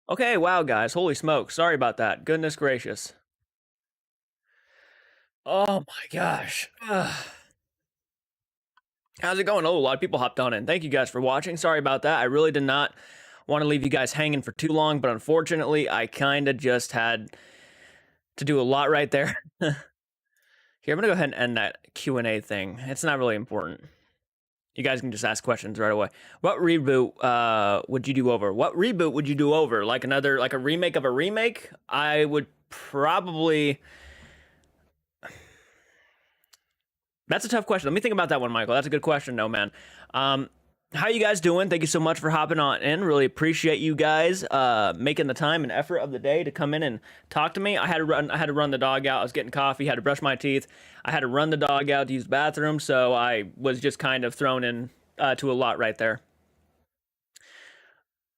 Okay, wow, guys. Holy smoke. Sorry about that. Goodness gracious. Oh my gosh. Ugh. How's it going? Oh, a lot of people hopped on in. Thank you guys for watching. Sorry about that. I really did not want to leave you guys hanging for too long, but unfortunately, I kind of just had to do a lot right there. Here, I'm going to go ahead and end that Q&A thing. It's not really important. You guys can just ask questions right away. What reboot would you do over? What reboot would you do over? Like a remake of a remake? I would probably... That's a tough question. Let me think about that one, Michael. That's a good question, though, man. How you guys doing? Thank you so much for hopping on in. Really appreciate you guys making the time and effort of the day to come in and talk to me. I had to run the dog out. I was getting coffee, had to brush my teeth. I had to run the dog out to use the bathroom, so I was just kind of thrown in to a lot right there.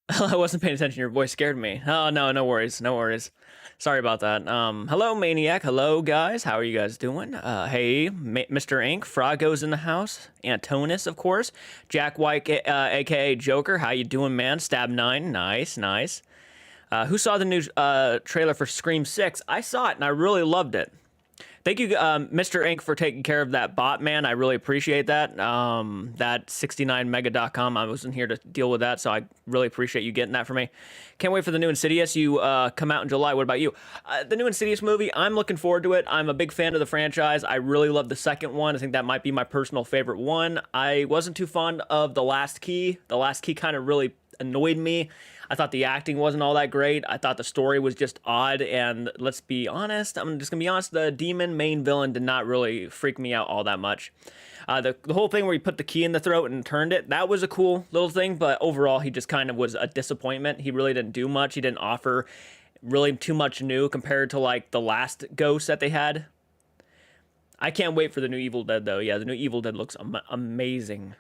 I wasn't paying attention. Your voice scared me. Oh, no, no worries. No worries. Sorry about that. Hello, Maniac. Hello, guys. How are you guys doing? Hey, Mr. Ink. Froggo's in the house. Antonis, of course. Jack White, a.k.a. Joker. How you doing, man? Stab9. Nice, nice. Who saw the new trailer for Scream 6? I saw it, and I really loved it. Thank you, Mr. Ink, for taking care of that bot, man. I really appreciate that. That 69mega.com, I wasn't here to deal with that, so I really appreciate you getting that for me. Can't wait for the new Insidious. You come out in July. What about you? The new Insidious movie, I'm looking forward to it. I'm a big fan of the franchise. I really love the second one. I think that might be my personal favorite one. I wasn't too fond of The Last Key. The Last Key kind of really annoyed me. I thought the acting wasn't all that great. I thought the story was just odd, and let's be honest, I'm just gonna be honest, the demon main villain did not really freak me out all that much. The whole thing where he put the key in the throat and turned it, that was a cool little thing, but overall he just kind of was a disappointment. He really didn't do much. He didn't offer really too much new compared to like the last ghost that they had. I can't wait for the new Evil Dead though. Yeah, the new Evil Dead looks amazing.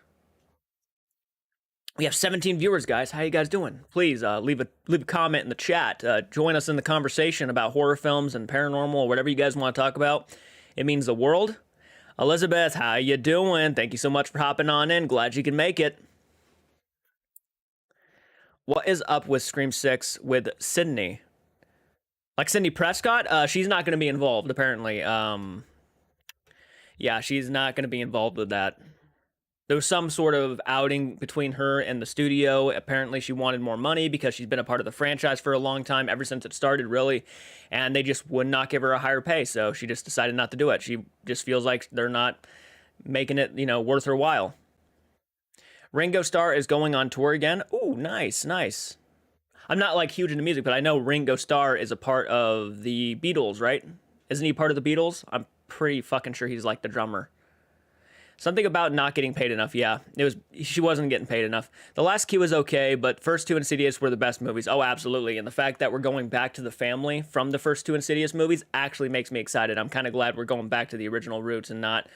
We have 17 viewers, guys. How you guys doing? Please leave a comment in the chat. Join us in the conversation about horror films and paranormal or whatever you guys want to talk about. It means the world. Elizabeth, how you doing? Thank you so much for hopping on in. Glad you can make it. What is up with Scream 6 with Sydney? Like Sydney Prescott? She's not going to be involved, apparently. Yeah, she's not going to be involved with that. There was some sort of outing between her and the studio. Apparently, she wanted more money because she's been a part of the franchise for a long time, ever since it started, really. And they just would not give her a higher pay, so she just decided not to do it. She just feels like they're not making it, you know, worth her while. Ringo Starr is going on tour again. Ooh, nice, nice. I'm not, like, huge into music, but I know Ringo Starr is a part of the Beatles, right? Isn't he part of the Beatles? I'm pretty fucking sure he's, like, the drummer. Something about not getting paid enough. Yeah, she wasn't getting paid enough. The Last Key was okay, but first two Insidious were the best movies. Oh, absolutely. And the fact that we're going back to the family from the first two Insidious movies actually makes me excited. I'm kind of glad we're going back to the original roots and not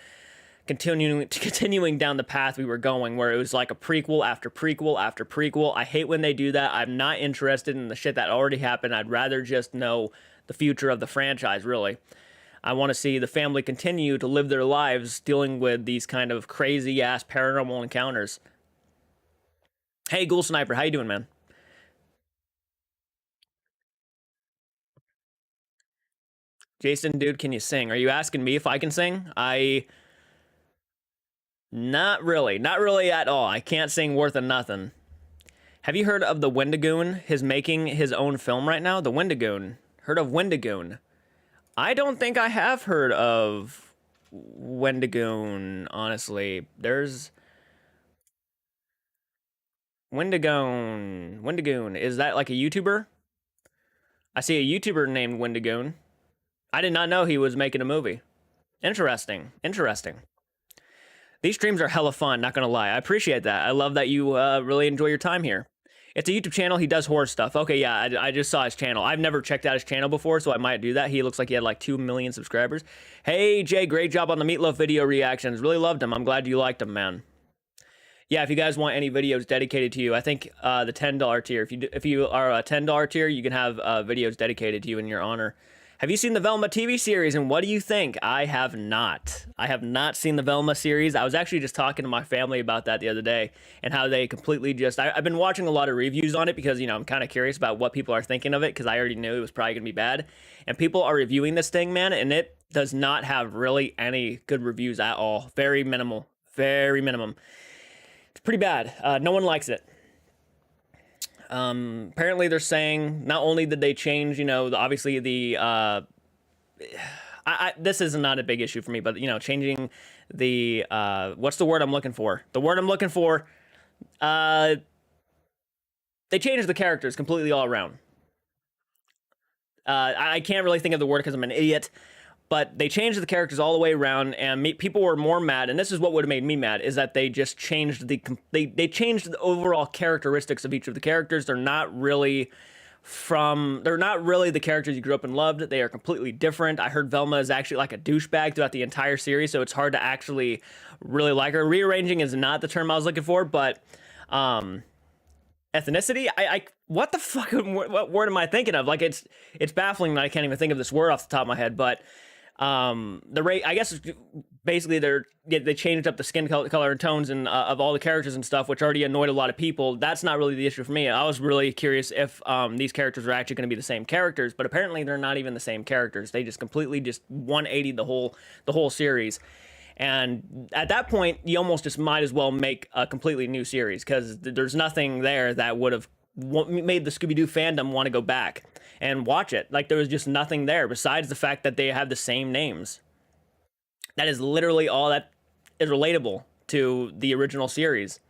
continuing down the path we were going, where it was like a prequel after prequel after prequel. I hate when they do that. I'm not interested in the shit that already happened. I'd rather just know the future of the franchise, really. I want to see the family continue to live their lives dealing with these kind of crazy-ass paranormal encounters. Hey, Ghoul Sniper, how you doing, man? Jason, dude, can you sing? Are you asking me if I can sing? Not really. Not really at all. I can't sing worth of nothing. Have you heard of the Wendigoon? He's making his own film right now? The Wendigoon. Heard of Wendigoon? I don't think I have heard of Wendigoon, honestly. There's... Wendigoon. Wendigoon. Is that like a YouTuber? I see a YouTuber named Wendigoon. I did not know he was making a movie. Interesting. Interesting. These streams are hella fun, not gonna lie. I appreciate that. I love that you really enjoy your time here. It's a YouTube channel. He does horror stuff. Okay, yeah, I just saw his channel. I've never checked out his channel before, so I might do that. He looks like he had like 2 million subscribers. Hey, Jay, great job on the Meatloaf video reactions. Really loved him. I'm glad you liked him, man. Yeah, if you guys want any videos dedicated to you, I think the $10 tier. If you are a $10 tier, you can have videos dedicated to you in your honor. Have you seen the Velma TV series, and what do you think? I have not. I have not seen the Velma series. I was actually just talking to my family about that the other day, and how they completely just... I've been watching a lot of reviews on it because, you know, I'm kind of curious about what people are thinking of it, because I already knew it was probably going to be bad. And people are reviewing this thing, man, and it does not have really any good reviews at all. Very minimal. Very minimum. It's pretty bad. No one likes it. Apparently they're saying not only did they change, you know, obviously the, this is not a big issue for me, but, you know, changing the, what's the word I'm looking for? The word I'm looking for, they changed the characters completely all around. I can't really think of the word because I'm an idiot. But they changed the characters all the way around, and people were more mad, and this is what would have made me mad, is that they just changed they changed the overall characteristics of each of the characters. They're not really the characters you grew up and loved. They are completely different. I heard Velma is actually like a douchebag throughout the entire series, so it's hard to actually really like her. Rearranging is not the term I was looking for, but ethnicity, what the fuck, what word am I thinking of? Like, it's baffling that I can't even think of this word off the top of my head, but I guess basically they changed up the skin color and tones and of all the characters and stuff, which already annoyed a lot of people. That's not really the issue for me. I was really curious if these characters are actually going to be the same characters, but apparently they're not even the same characters. They just completely 180'd the whole series. And at that point, you almost just might as well make a completely new series, because there's nothing there that would have made the Scooby-Doo fandom want to go back and watch it. Like, there was just nothing there besides the fact that they have the same names. That is literally all that is relatable to the original series.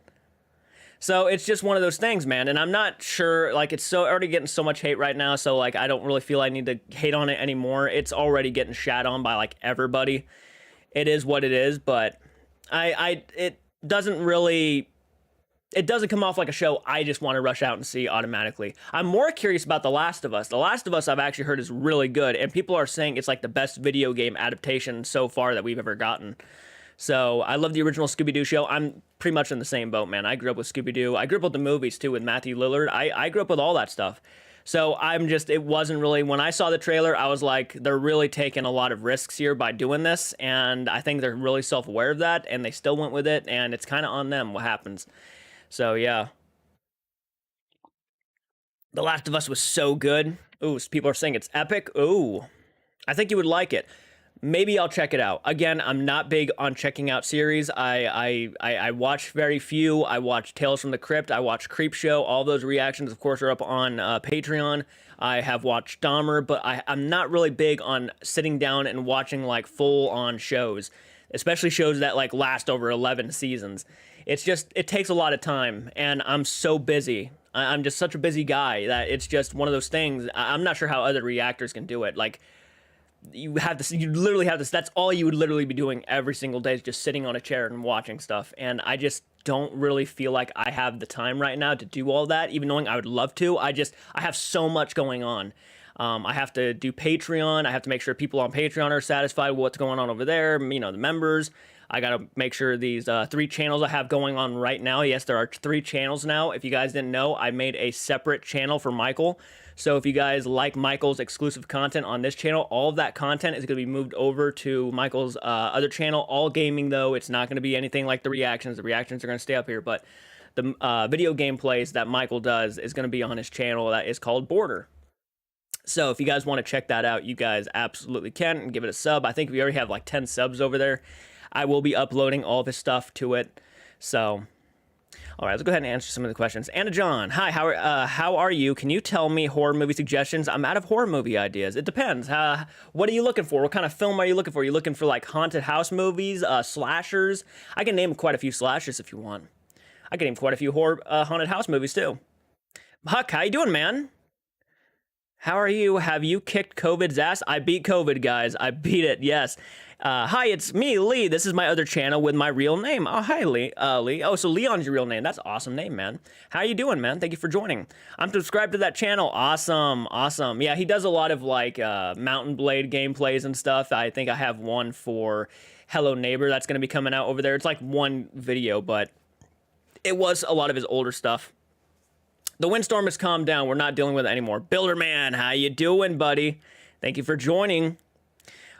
So it's just one of those things, man. And I'm not sure, like, it's already getting so much hate right now, so, like, I don't really feel I need to hate on it anymore. It's already getting shat on by, like, everybody. It is what it is, but it doesn't come off like a show I just want to rush out and see automatically. I'm more curious about The Last of Us. The Last of Us I've actually heard is really good, and people are saying it's like the best video game adaptation so far that we've ever gotten. So I love the original Scooby-Doo show. I'm pretty much in the same boat, man. I grew up with Scooby-Doo. I grew up with the movies too, with Matthew Lillard. I grew up with all that stuff. So it wasn't really, when I saw the trailer, I was like, they're really taking a lot of risks here by doing this, and I think they're really self-aware of that, and they still went with it, and it's kind of on them what happens. So, yeah. The Last of Us was so good. Ooh, people are saying it's epic. Ooh, I think you would like it. Maybe I'll check it out. Again, I'm not big on checking out series. I watch very few. I watch Tales from the Crypt. I watch Creepshow. All those reactions, of course, are up on Patreon. I have watched Dahmer, but I'm not really big on sitting down and watching, like, full-on shows, especially shows that, like, last over 11 seasons. It's just, it takes a lot of time, and I'm so busy. I'm just such a busy guy that it's just one of those things. I'm not sure how other reactors can do it. Like, you literally have this, that's all you would literally be doing every single day, is just sitting on a chair and watching stuff. And I just don't really feel like I have the time right now to do all that, even knowing I would love to. I have so much going on. I have to do Patreon. I have to make sure people on Patreon are satisfied with what's going on over there, you know, the members. I got to make sure these 3 channels I have going on right now. Yes, there are 3 channels now. If you guys didn't know, I made a separate channel for Michael. So if you guys like Michael's exclusive content on this channel, all of that content is going to be moved over to Michael's other channel. All gaming, though. It's not going to be anything like the reactions. The reactions are going to stay up here. But the video gameplays that Michael does is going to be on his channel that is called Border. So if you guys want to check that out, you guys absolutely can, and give it a sub. I think we already have like 10 subs over there. I will be uploading all of his stuff to it. So, all right, let's go ahead and answer some of the questions. Anna John, hi, how are you? Can you tell me horror movie suggestions? I'm out of horror movie ideas. It depends. What are you looking for? What kind of film are you looking for? Are you looking for like haunted house movies, slashers? I can name quite a few slashers if you want. I can name quite a few horror haunted house movies too. Huck, how you doing, man? How are you? Have you kicked COVID's ass? I beat COVID, guys. I beat it, yes. Hi, it's me, Lee. This is my other channel with my real name. Oh, hi, Lee. Lee. Oh, so Leon's your real name. That's an awesome name, man. How you doing, man? Thank you for joining. I'm subscribed to that channel. Awesome, awesome. Yeah, he does a lot of, like, Mountain Blade gameplays and stuff. I think I have one for Hello Neighbor that's going to be coming out over there. It's like one video, but it was a lot of his older stuff. The windstorm has calmed down. We're not dealing with it anymore. Builder Man, how you doing, buddy? Thank you for joining.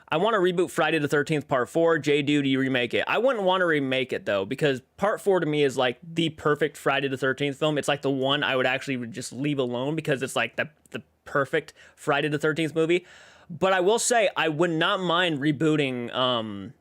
I want to reboot Friday the 13th Part 4. J do you remake it? I wouldn't want to remake it though, because Part 4 to me is like the perfect Friday the 13th film. It's like the one I would actually just leave alone because it's like the perfect Friday the 13th movie. But I will say I would not mind rebooting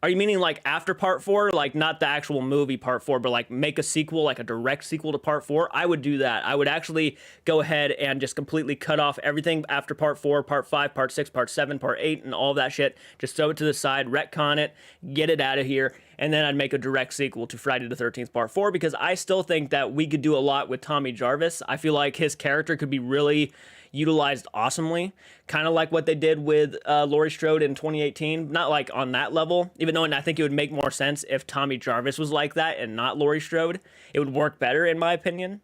are you meaning like after part 4? Like not the actual movie part 4, but like make a sequel, like a direct sequel to part 4? I would do that. I would actually go ahead and just completely cut off everything after part 4, part 5, part 6, part 7, part 8, and all that shit. Just throw it to the side, retcon it, get it out of here, and then I'd make a direct sequel to Friday the 13th part 4 because I still think that we could do a lot with Tommy Jarvis. I feel like his character could be really utilized awesomely, kind of like what they did with Laurie Strode in 2018. Not like on that level, even though I think it would make more sense if Tommy Jarvis was like that and not Laurie Strode. It would work better, in my opinion.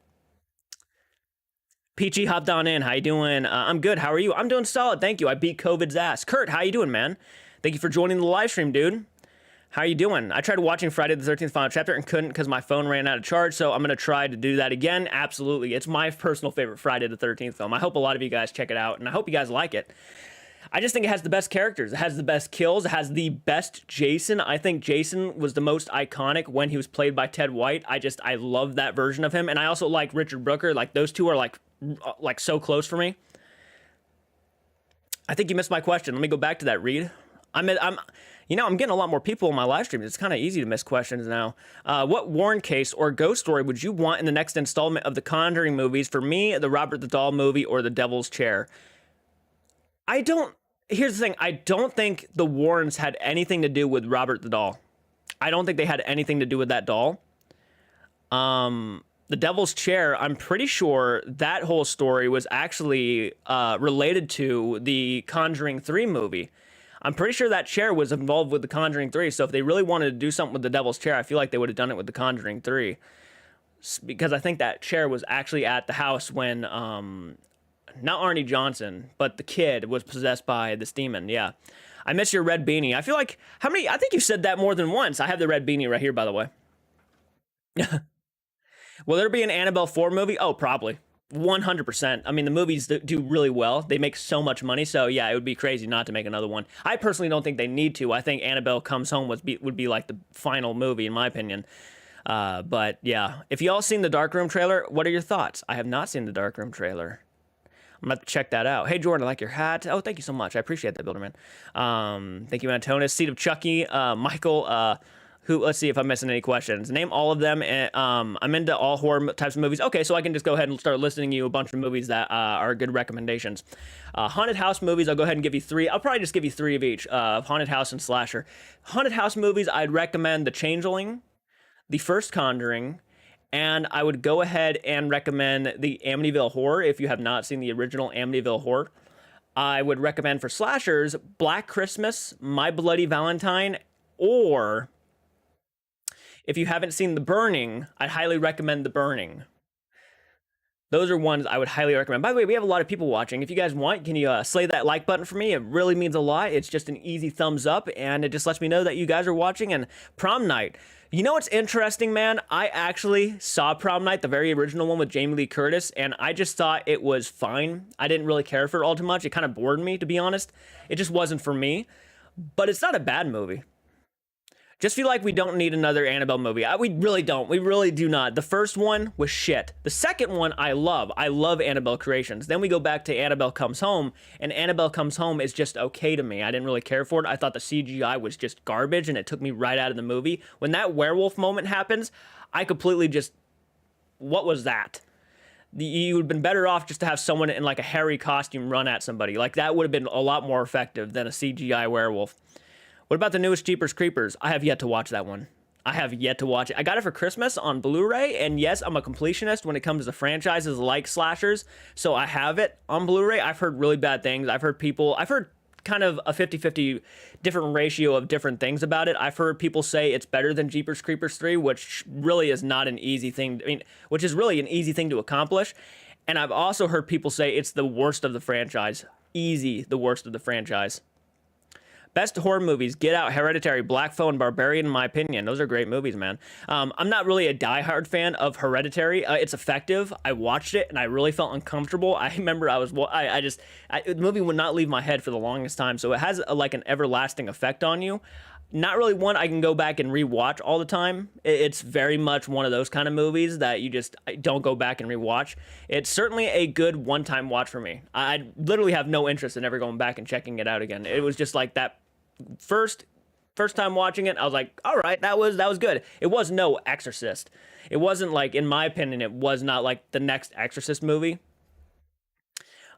Peachy hopped on in. How you doing? I'm good. How are you? I'm doing solid. Thank you. I beat COVID's ass. Kurt, how you doing, man? Thank you for joining the live stream, dude. How you doing? I tried watching Friday the 13th final chapter and couldn't because my phone ran out of charge, so I'm going to try to do that again. Absolutely. It's my personal favorite Friday the 13th film. I hope a lot of you guys check it out, and I hope you guys like it. I just think it has the best characters. It has the best kills. It has the best Jason. I think Jason was the most iconic when he was played by Ted White. I love that version of him, and I also like Richard Brooker. Like, those two are like so close for me. I think you missed my question. Let me go back to that, Reed. I'm getting a lot more people in my live stream. It's kind of easy to miss questions now. What Warren case or ghost story would you want in the next installment of the Conjuring movies? For me, the Robert the Doll movie or the Devil's Chair. Here's the thing. I don't think the Warrens had anything to do with Robert the Doll. I don't think they had anything to do with that doll. The Devil's Chair, I'm pretty sure that whole story was actually related to the Conjuring 3 movie. I'm pretty sure that chair was involved with The Conjuring 3, so if they really wanted to do something with the Devil's Chair, I feel like they would have done it with The Conjuring 3. Because I think that chair was actually at the house when, not Arnie Johnson, but the kid was possessed by this demon, yeah. I miss your red beanie. I feel like, I think you said that more than once. I have the red beanie right here, by the way. Will there be an Annabelle 4 movie? Oh, probably. 100%. I mean, the movies do really well. They make so much money, so yeah, it would be crazy not to make another one. I personally don't think they need to. I think Annabelle Comes Home would be like the final movie, in my opinion. But yeah, if y'all seen the Darkroom trailer, what are your thoughts? I have not seen the Darkroom trailer. I'm gonna have to check that out. Hey, Jordan, I like your hat. Oh, thank you so much. I appreciate that, Builderman. Thank you, Antonis. Seed of Chucky, Michael, let's see if I'm missing any questions. Name all of them. I'm into all horror types of movies. Okay, so I can just go ahead and start listing you a bunch of movies that are good recommendations. Haunted house movies, I'll go ahead and give you 3. I'll probably just give you 3 of each. Haunted house and slasher. Haunted house movies, I'd recommend The Changeling, The First Conjuring, and I would go ahead and recommend the Amityville Horror if you have not seen the original Amityville Horror. I would recommend for slashers, Black Christmas, My Bloody Valentine, or if you haven't seen The Burning, I'd highly recommend The Burning. Those are ones I would highly recommend. By the way, we have a lot of people watching. If you guys want, can you slay that like button for me? It really means a lot. It's just an easy thumbs up, and it just lets me know that you guys are watching. And Prom Night. You know what's interesting, man? I actually saw Prom Night, the very original one with Jamie Lee Curtis, and I just thought it was fine. I didn't really care for it all too much. It kind of bored me, to be honest. It just wasn't for me. But it's not a bad movie. Just feel like we don't need another Annabelle movie. We really don't. We really do not. The first one was shit. The second one I love. I love Annabelle Creations. Then we go back to Annabelle Comes Home, and Annabelle Comes Home is just okay to me. I didn't really care for it. I thought the CGI was just garbage, and it took me right out of the movie. When that werewolf moment happens, I completely just... What was that? You would have been better off just to have someone in like a hairy costume run at somebody. Like, that would have been a lot more effective than a CGI werewolf. What about the newest Jeepers Creepers? I have yet to watch that one. I have yet to watch it. I got it for Christmas on Blu-ray, and yes, I'm a completionist when it comes to franchises like slashers, so I have it on Blu-ray. I've heard really bad things. I've heard kind of a 50-50 different ratio of different things about it. I've heard people say it's better than Jeepers Creepers 3, which really is not an easy thing. Which is really an easy thing to accomplish. And I've also heard people say it's the worst of the franchise. Easy, the worst of the franchise. Best horror movies: Get Out, Hereditary, Black Phone, Barbarian. In my opinion, those are great movies, man. I'm not really a diehard fan of Hereditary. It's effective. I watched it and I really felt uncomfortable. I remember the movie would not leave my head for the longest time. So it has like an everlasting effect on you. Not really one I can go back and rewatch all the time. It's very much one of those kind of movies that you just don't go back and rewatch. It's certainly a good one-time watch for me. I literally have no interest in ever going back and checking it out again. It was just like that first time watching it, I was like, all right, that was good. It was no Exorcist. It wasn't like, in my opinion, it was not like the next Exorcist movie.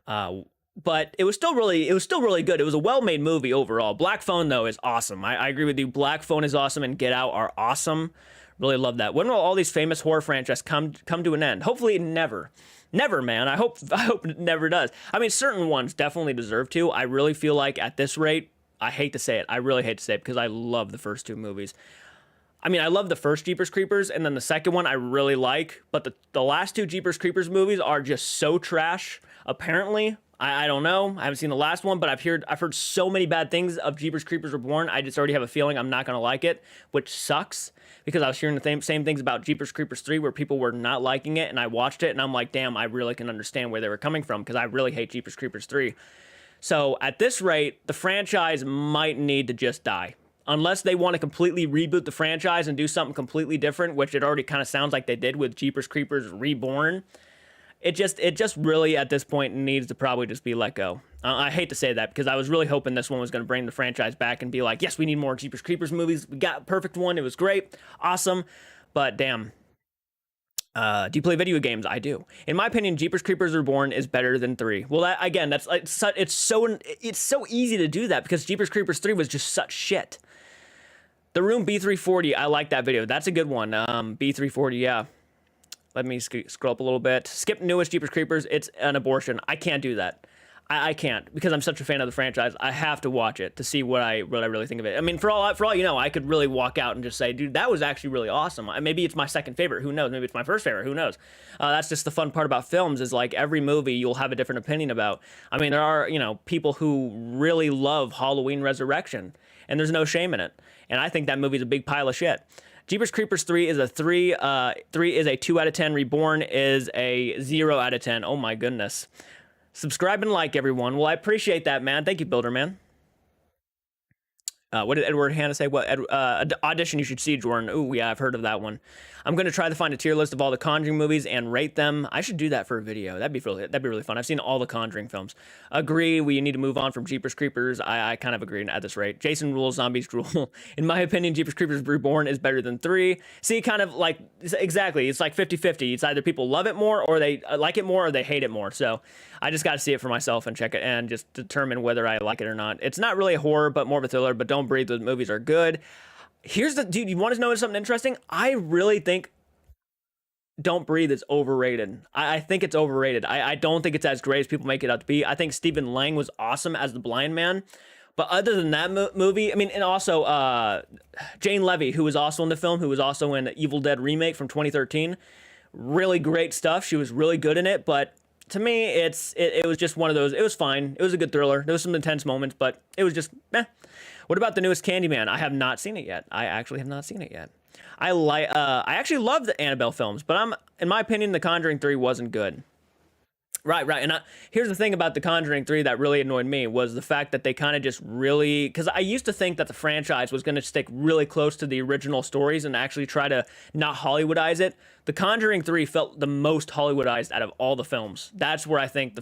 But it was still really good. It was a well-made movie overall. Black Phone, though, is awesome. I agree with you. Black Phone is awesome, and Get Out are awesome. Really love that. When will all these famous horror franchises come to an end? Hopefully never. Never, man. I hope it never does. I mean, certain ones definitely deserve to. I really feel like at this rate, I hate to say it. I really hate to say it because I love the first two movies. I mean, I love the first Jeepers Creepers, and then the second one I really like, but the last two Jeepers Creepers movies are just so trash, apparently. I don't know. I haven't seen the last one, but I've heard so many bad things of Jeepers Creepers Reborn. I just already have a feeling I'm not going to like it, which sucks because I was hearing the same things about Jeepers Creepers 3 where people were not liking it, and I watched it, and I'm like, damn, I really can understand where they were coming from because I really hate Jeepers Creepers 3. So at this rate, the franchise might need to just die. Unless they want to completely reboot the franchise and do something completely different, which it already kind of sounds like they did with Jeepers Creepers Reborn. It just really, at this point, needs to probably just be let go. I hate to say that because I was really hoping this one was going to bring the franchise back and be like, yes, we need more Jeepers Creepers movies. We got a perfect one. It was great. Awesome. But damn. Do you play video games? I do. In my opinion, Jeepers Creepers Reborn is better than 3. Well, it's so easy to do that because Jeepers Creepers 3 was just such shit. The Room B340, I like that video. That's a good one. B340, yeah. Let me scroll up a little bit. Skip newest Jeepers Creepers. It's an abortion. I can't do that. I can't because I'm such a fan of the franchise. I have to watch it to see what I really think of it. I mean, for all you know, I could really walk out and just say, dude, that was actually really awesome. Maybe it's my second favorite. Who knows? Maybe it's my first favorite. Who knows? That's just the fun part about films is like every movie you'll have a different opinion about. I mean, there are, people who really love Halloween Resurrection, and there's no shame in it. And I think that movie's a big pile of shit. Jeepers Creepers 3 is a 3. 3 is a 2 out of 10. Reborn is a 0 out of 10. Oh my goodness. Subscribe and like, everyone. Well, I appreciate that, man. Thank you, Builder, man. What did Edward Hanna say? What audition you should see, Jordan? Ooh, yeah, I've heard of that one. I'm going to try to find a tier list of all the Conjuring movies and rate them. I should do that for a video. That'd be really fun. I've seen all the Conjuring films. Agree, we need to move on from Jeepers Creepers. I kind of agree at this rate. Jason rules, zombies rule. In my opinion, Jeepers Creepers Reborn is better than 3. See, kind of like, exactly, it's like 50-50. It's either people love it more, or they like it more, or they hate it more. So I just got to see it for myself and check it and just determine whether I like it or not. It's not really a horror, but more of a thriller, but Don't Breathe, those movies are good. Dude, you want to know something interesting? I really think Don't Breathe is overrated. I think it's overrated. I don't think it's as great as people make it out to be. I think Stephen Lang was awesome as the blind man. But other than that movie, I mean, and also Jane Levy, who was also in the film, who was also in the Evil Dead remake from 2013. Really great stuff. She was really good in it. But to me, it was just one of those. It was fine. It was a good thriller. There was some intense moments, but it was just, meh. What about the newest Candyman? I have not seen it yet. I actually have not seen it yet. I actually love the Annabelle films, but in my opinion, The Conjuring 3 wasn't good. Right. And here's the thing about The Conjuring 3 that really annoyed me was the fact that they kind of just really, because I used to think that the franchise was going to stick really close to the original stories and actually try to not Hollywoodize it. The Conjuring 3 felt the most Hollywoodized out of all the films. That's where I think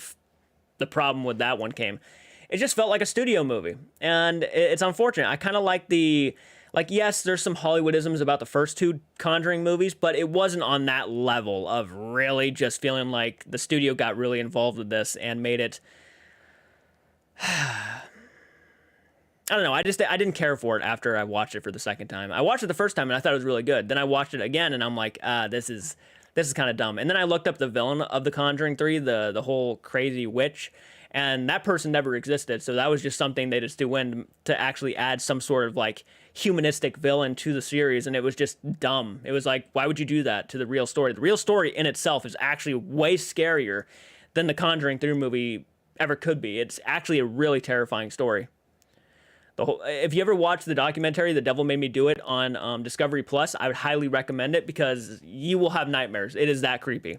the problem with that one came. It just felt like a studio movie, and it's unfortunate. I kind of like yes, there's some Hollywoodisms about the first two Conjuring movies, but it wasn't on that level of really just feeling like the studio got really involved with this and made it, I don't know, I didn't care for it after I watched it for the second time. I watched it the first time and I thought it was really good. Then I watched it again and I'm like, this is kind of dumb. And then I looked up the villain of The Conjuring 3, the whole crazy witch, and that person never existed. So that was just something they just do in to actually add some sort of like humanistic villain to the series. And it was just dumb. It was like, why would you do that to the real story? The real story in itself is actually way scarier than the Conjuring 3 movie ever could be. It's actually a really terrifying story. The whole, if you ever watch the documentary "The Devil Made Me Do It" on Discovery Plus, I would highly recommend it because you will have nightmares. It is that creepy.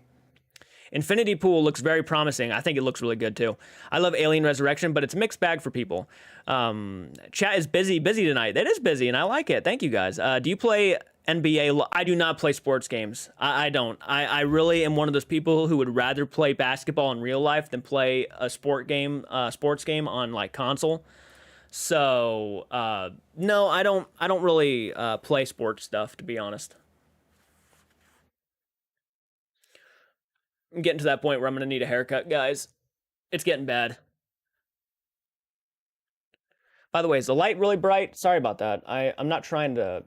Infinity Pool looks very promising. I think it looks really good too. I love Alien Resurrection, but it's a mixed bag for people. Chat is busy tonight. It is busy, and I like it. Thank you guys. Do you play NBA? I do not play sports games. I don't. I really am one of those people who would rather play basketball in real life than play a sports game on like console. So no, I don't. I don't really play sports stuff, to be honest. I'm getting to that point where I'm gonna need a haircut, guys. It's getting bad. By the way, is the light really bright? Sorry about that. I'm not trying to.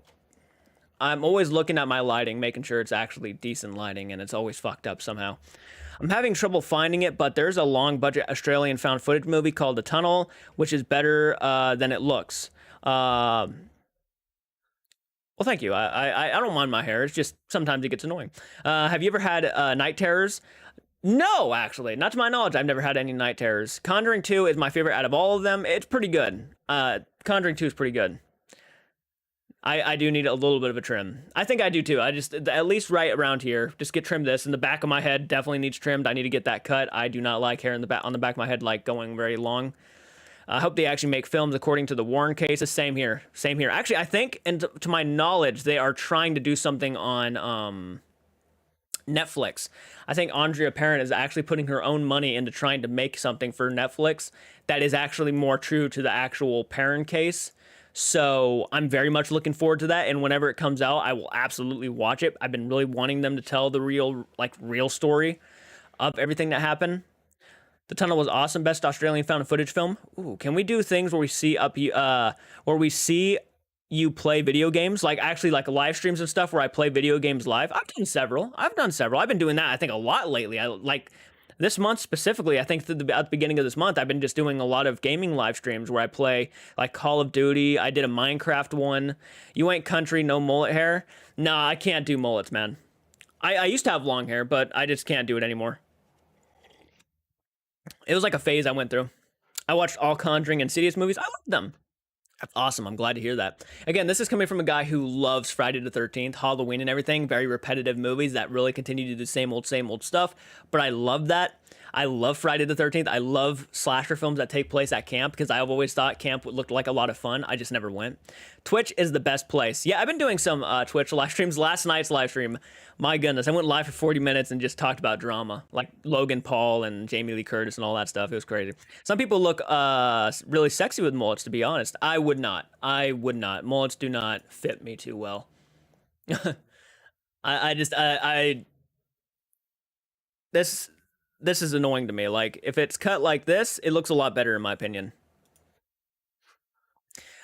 I'm always looking at my lighting, making sure it's actually decent lighting, and it's always fucked up somehow. I'm having trouble finding it, but there's a long budget Australian found footage movie called The Tunnel, which is better than it looks. Well, thank you. I don't mind my hair. It's just sometimes it gets annoying. Have you ever had night terrors? No, actually, not to my knowledge. I've never had any night terrors. Conjuring 2 is my favorite out of all of them. It's pretty good. Conjuring 2 is pretty good. I do need a little bit of a trim. I think I do too. I just, at least right around here, just get trimmed this. And the back of my head definitely needs trimmed. I need to get that cut. I do not like hair in the back, on the back of my head, like going very long. I hope they actually make films according to the Warren cases. Same here. Same here. Actually, I think, and to my knowledge, they are trying to do something on Netflix. I think Andrea Parent is actually putting her own money into trying to make something for Netflix that is actually more true to the actual Parent case. So I'm very much looking forward to that. And whenever it comes out, I will absolutely watch it. I've been really wanting them to tell the real story of everything that happened. The Tunnel was awesome. Best Australian found footage film. Ooh, can we do things where we see where we see you play video games, like actually like live streams and stuff where I play video games live? I've done several. I've been doing that, I think, a lot lately. I like this month specifically. I think at the beginning of this month, I've been just doing a lot of gaming live streams where I play like Call of Duty. I did a Minecraft one. You ain't country, no mullet hair. Nah, I can't do mullets, man. I used to have long hair, but I just can't do it anymore. It was like a phase I went through. I watched all Conjuring and Insidious movies. I loved them. That's awesome. I'm glad to hear that. Again, this is coming from a guy who loves Friday the 13th, Halloween and everything. Very repetitive movies that really continue to do the same old stuff. But I love that. I love Friday the 13th. I love slasher films that take place at camp because I've always thought camp looked like a lot of fun. I just never went. Twitch is the best place. Yeah, I've been doing some Twitch live streams. Last night's live stream, my goodness, I went live for 40 minutes and just talked about drama, like Logan Paul and Jamie Lee Curtis and all that stuff. It was crazy. Some people look really sexy with mullets, to be honest. I would not. I would not. Mullets do not fit me too well. This is annoying to me. Like, if it's cut like this, it looks a lot better in my opinion.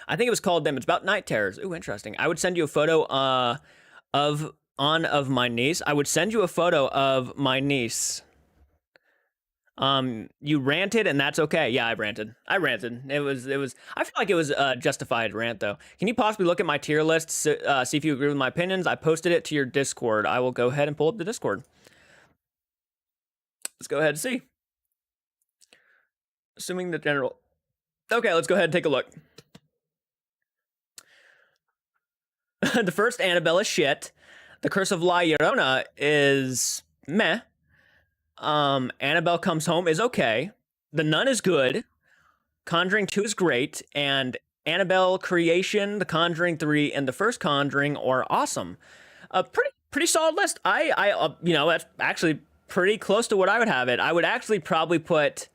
I think it was called them. It's about night terrors. Ooh, interesting. I would send you a photo of my niece. I would send you a photo of my niece. You ranted, and that's okay. Yeah, I ranted. It was. I feel like it was a justified rant, though. Can you possibly look at my tier list, see if you agree with my opinions? I posted it to your Discord. I will go ahead and pull up the Discord. Let's go ahead and see. Assuming the general. Okay, let's go ahead and take a look. The first Annabelle is shit. The Curse of La Llorona is meh. Annabelle Comes Home is okay. The Nun is good. Conjuring 2 is great. And Annabelle Creation, The Conjuring 3, and The First Conjuring are awesome. A pretty solid list. That's actually pretty close to what I would have it. I would actually probably put...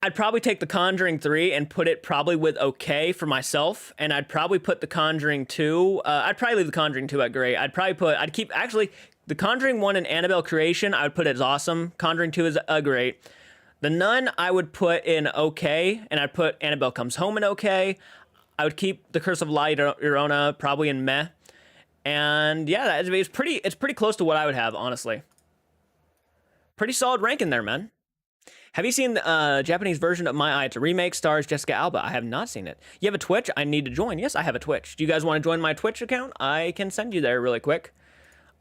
I'd probably take The Conjuring 3 and put it probably with okay for myself, and I'd probably put The Conjuring 2, I'd probably leave The Conjuring 2 at great. I'd keep, actually, The Conjuring 1 and Annabelle Creation, I would put as awesome. Conjuring 2 is great. The Nun, I would put in okay, and I'd put Annabelle Comes Home in okay. I would keep The Curse of La Llorona probably in meh. And yeah, it's pretty close to what I would have, honestly. Pretty solid rank in there, man. Have you seen the Japanese version of My Eye? It's a remake, stars Jessica Alba. I have not seen it. You have a Twitch? I need to join. Yes, I have a Twitch. Do you guys want to join my Twitch account? I can send you there really quick.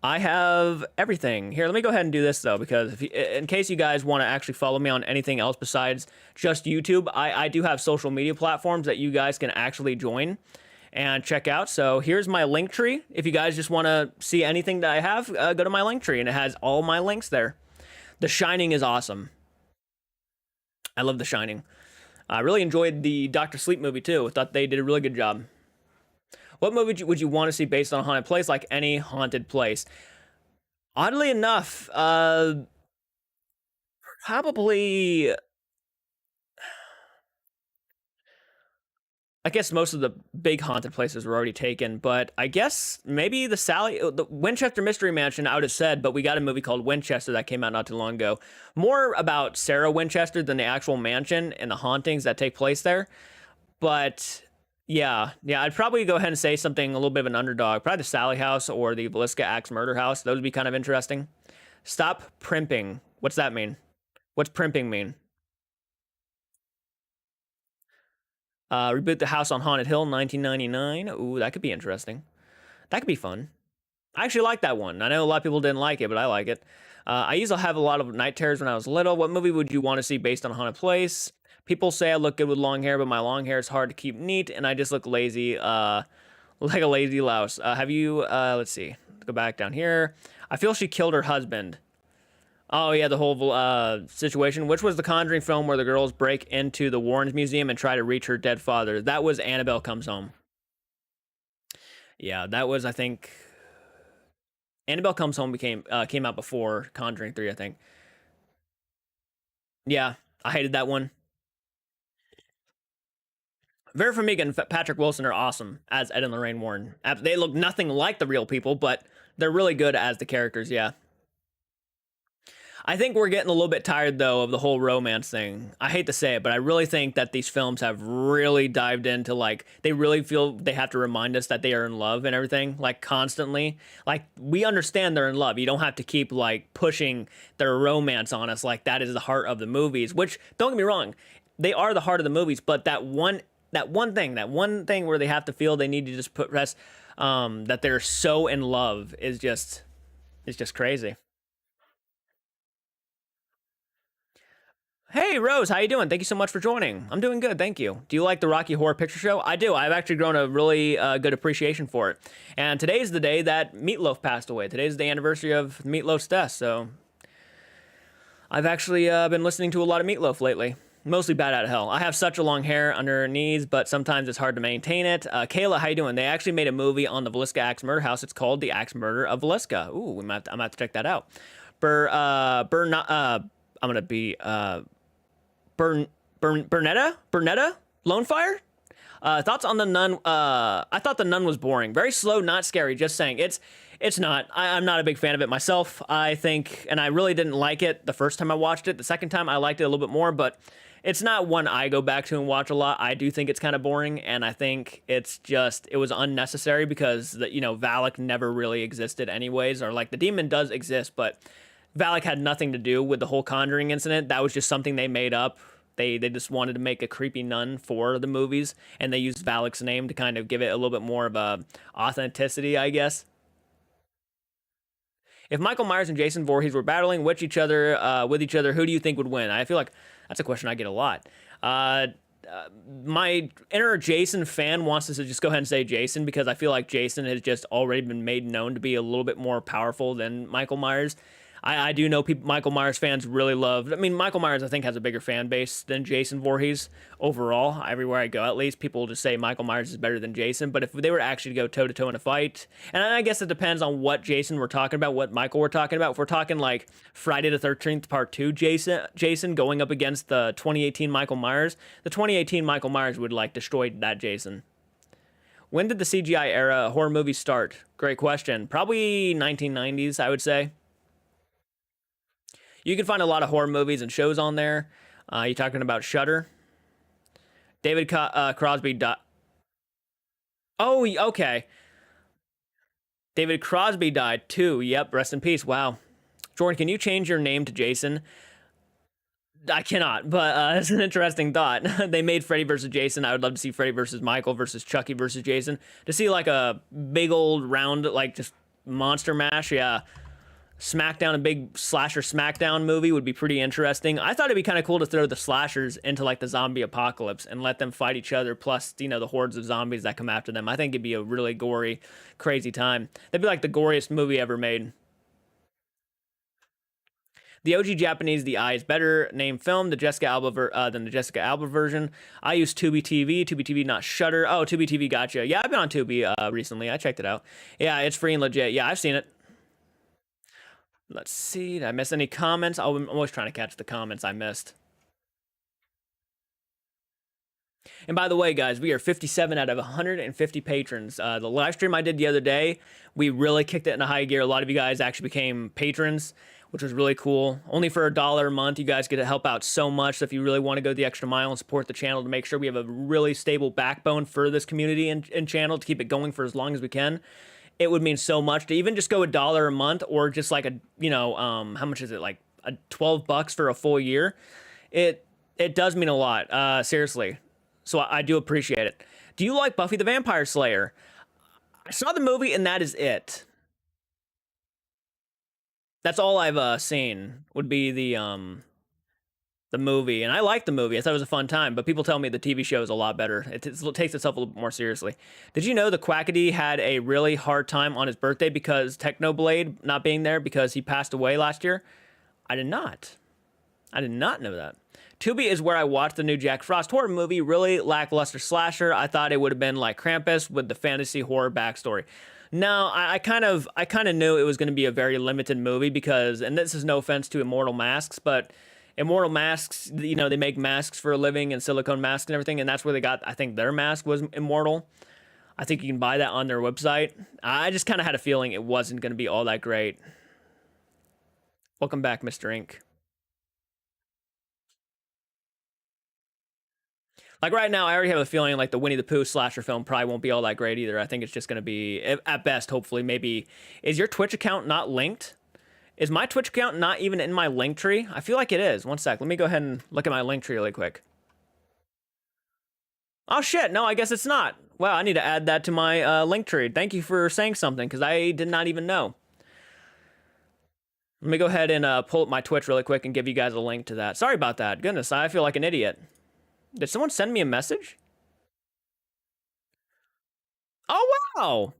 I have everything. Here, let me go ahead and do this though, because if you, in case you guys want to actually follow me on anything else besides just YouTube, I do have social media platforms that you guys can actually join and check out. So here's my link tree. If you guys just want to see anything that I have, go to my link tree and it has all my links there. The Shining is awesome. I love The Shining. I really enjoyed the Doctor Sleep movie too. Thought they did a really good job. What movie would you want to see based on a haunted place? Like any haunted place. Oddly enough, probably. I guess most of the big haunted places were already taken, but I guess maybe the Winchester Mystery Mansion, I would have said, but we got a movie called Winchester that came out not too long ago. More about Sarah Winchester than the actual mansion and the hauntings that take place there. But yeah, I'd probably go ahead and say something a little bit of an underdog. Probably the Sally House or the Villisca Axe Murder House. Those would be kind of interesting. Stop primping. What's that mean? What's primping mean? Reboot the House on Haunted Hill, 1999. Ooh, that could be interesting. That could be fun. I actually like that one. I know a lot of people didn't like it, but I like it. I used to have a lot of night terrors when I was little. What movie would you want to see based on a haunted place? People say I look good with long hair, but my long hair is hard to keep neat, and I just look lazy, like a lazy louse. Have you, let's see, go back down here. I feel she killed her husband. Oh yeah, the whole situation. Which was the Conjuring film where the girls break into the Warrens Museum and try to reach her dead father? That was Annabelle Comes Home. Yeah, that was, I think, Annabelle Comes Home came out before Conjuring 3, I think. Yeah, I hated that one. Vera Farmiga and Patrick Wilson are awesome as Ed and Lorraine Warren. They look nothing like the real people, but they're really good as the characters. Yeah. I think we're getting a little bit tired though of the whole romance thing. I hate to say it, but I really think that these films have really dived into like they really feel they have to remind us that they are in love and everything like constantly. Like we understand they're in love. You don't have to keep like pushing their romance on us like that is the heart of the movies, which don't get me wrong, they are the heart of the movies, but that one thing where they have to feel they need to just put rest that they're so in love is just it's just crazy. Hey Rose, how you doing? Thank you so much for joining. I'm doing good, thank you. Do you like the Rocky Horror Picture Show? I do. I've actually grown a really good appreciation for it. And today's the day that Meatloaf passed away. Today's the anniversary of Meatloaf's death, so I've actually been listening to a lot of Meatloaf lately. Mostly Bad Out of Hell. I have such a long hair under her knees, but sometimes it's hard to maintain it. Kayla, how you doing? They actually made a movie on the Villisca Axe Murder House. It's called The Axe Murder of Villisca. Ooh, I'm gonna have to check that out. I'm gonna be Bernetta? Lone Fire? Thoughts on the Nun? I thought the Nun was boring. Very slow, not scary. Just saying, it's not. I'm not a big fan of it myself. I think, and I really didn't like it the first time I watched it. The second time I liked it a little bit more, but it's not one I go back to and watch a lot. I do think it's kind of boring, and I think it was unnecessary because Valak never really existed anyways, or like the demon does exist, but Valak had nothing to do with the whole Conjuring incident. That was just something they made up. They just wanted to make a creepy nun for the movies, and they used Valak's name to kind of give it a little bit more of a authenticity, I guess. If Michael Myers and Jason Voorhees were battling with each other, who do you think would win? I feel like that's a question I get a lot. My inner Jason fan wants us to just go ahead and say Jason because I feel like Jason has just already been made known to be a little bit more powerful than Michael Myers. I do know Michael Myers fans really love. I mean, Michael Myers, I think, has a bigger fan base than Jason Voorhees overall. Everywhere I go, at least, people just say Michael Myers is better than Jason. But if they were actually to go toe to toe in a fight, and I guess it depends on what Jason we're talking about, what Michael we're talking about. If we're talking like Friday the 13th Part 2 Jason going up against the 2018 Michael Myers, the 2018 Michael Myers would like destroy that Jason. When did the CGI era horror movies start? Great question. Probably 1990s, I would say. You can find a lot of horror movies and shows on there. You talking about Shudder? David Crosby died. Oh, okay. David Crosby died too. Yep, rest in peace. Wow. Jordan, can you change your name to Jason? I cannot, but it's an interesting thought. They made Freddy versus Jason. I would love to see Freddy versus Michael versus Chucky versus Jason. To see like a big old round, like just Monster Mash, yeah. SmackDown, a big slasher SmackDown movie would be pretty interesting. I thought it'd be kind of cool to throw the slashers into like the zombie apocalypse and let them fight each other, plus, you know, the hordes of zombies that come after them. I think it'd be a really gory, crazy time. That'd be like the goriest movie ever made. The OG Japanese The Eye is better named film than the Jessica Alba version. I use Tubi TV. Tubi TV, not Shutter. Oh, Tubi TV, gotcha. Yeah, I've been on Tubi recently. I checked it out. Yeah, it's free and legit. Yeah, I've seen it. Let's see. Did I miss any comments? Oh, I'm always trying to catch the comments I missed. And by the way, guys, we are 57 out of 150 patrons. The live stream I did the other day, we really kicked it into high gear. A lot of you guys actually became patrons, which was really cool. Only for $1 a month, you guys get to help out so much. So if you really want to go the extra mile and support the channel to make sure we have a really stable backbone for this community and channel to keep it going for as long as we can, it would mean so much to even just go $1 a month, or just like a, you know, how much is it? Like a $12 for a full year. It does mean a lot, seriously. So I do appreciate it. Do you like Buffy the Vampire Slayer? I saw the movie and that is it. That's all I've seen would be the movie, and I liked the movie. I thought it was a fun time, but people tell me the TV show is a lot better. It takes itself a little bit more seriously. Did you know the Quackity had a really hard time on his birthday because Technoblade not being there because he passed away last year? I did not. I did not know that. Tubi is where I watched the new Jack Frost horror movie. Really lackluster slasher. I thought it would have been like Krampus with the fantasy horror backstory. No, I kind of knew it was going to be a very limited movie because, and this is no offense to Immortal Masks, but Immortal Masks, you know, they make masks for a living and silicone masks and everything, and that's where they got, I think their mask was Immortal. I think you can buy that on their website. I just kind of had a feeling it wasn't going to be all that great. Welcome back, Mr. Ink. Like right now, I already have a feeling like the Winnie the Pooh slasher film probably won't be all that great either. I think it's just going to be, at best, hopefully, maybe. Is your Twitch account not linked? Is my Twitch account not even in my link tree? I feel like it is. One sec. Let me go ahead and look at my link tree really quick. Oh shit, no, I guess it's not. Wow, I need to add that to my link tree. Thank you for saying something, because I did not even know. Let me go ahead and pull up my Twitch really quick and give you guys a link to that. Sorry about that. Goodness, I feel like an idiot. Did someone send me a message? Oh, wow.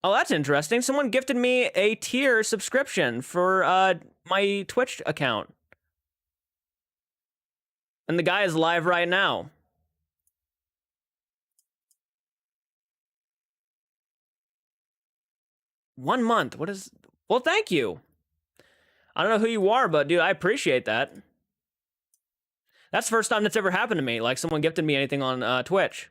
Oh, that's interesting. Someone gifted me a tier subscription for my Twitch account. And the guy is live right now. One month. What is... Well, thank you. I don't know who you are, but dude, I appreciate that. That's the first time that's ever happened to me. Like someone gifted me anything on Twitch.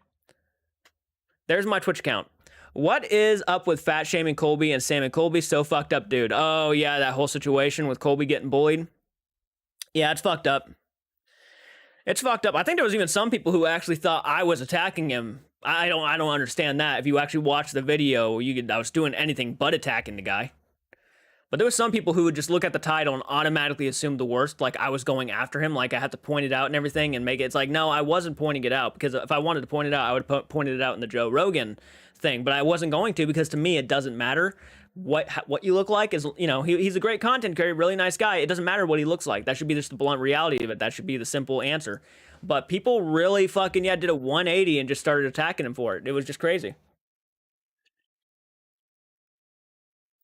There's my Twitch account. What is up with fat shaming Colby and Sam and Colby? So fucked up, dude. Oh yeah, that whole situation with Colby getting bullied. Yeah, it's fucked up. It's fucked up. I think there was even some people who actually thought I was attacking him. I don't understand that. If you actually watch the video, I was doing anything but attacking the guy. But there was some people who would just look at the title and automatically assume the worst, like I was going after him, like I had to point it out and everything and make it. It's like, no, I wasn't pointing it out, because if I wanted to point it out, I would have pointed it out in the Joe Rogan thing, but I wasn't going to, because to me, it doesn't matter what you look like. Is, you know, he's a great content creator, really nice guy. It doesn't matter what he looks like. That should be just the blunt reality of it. That should be the simple answer. But people really fucking, did a 180 and just started attacking him for it. It was just crazy.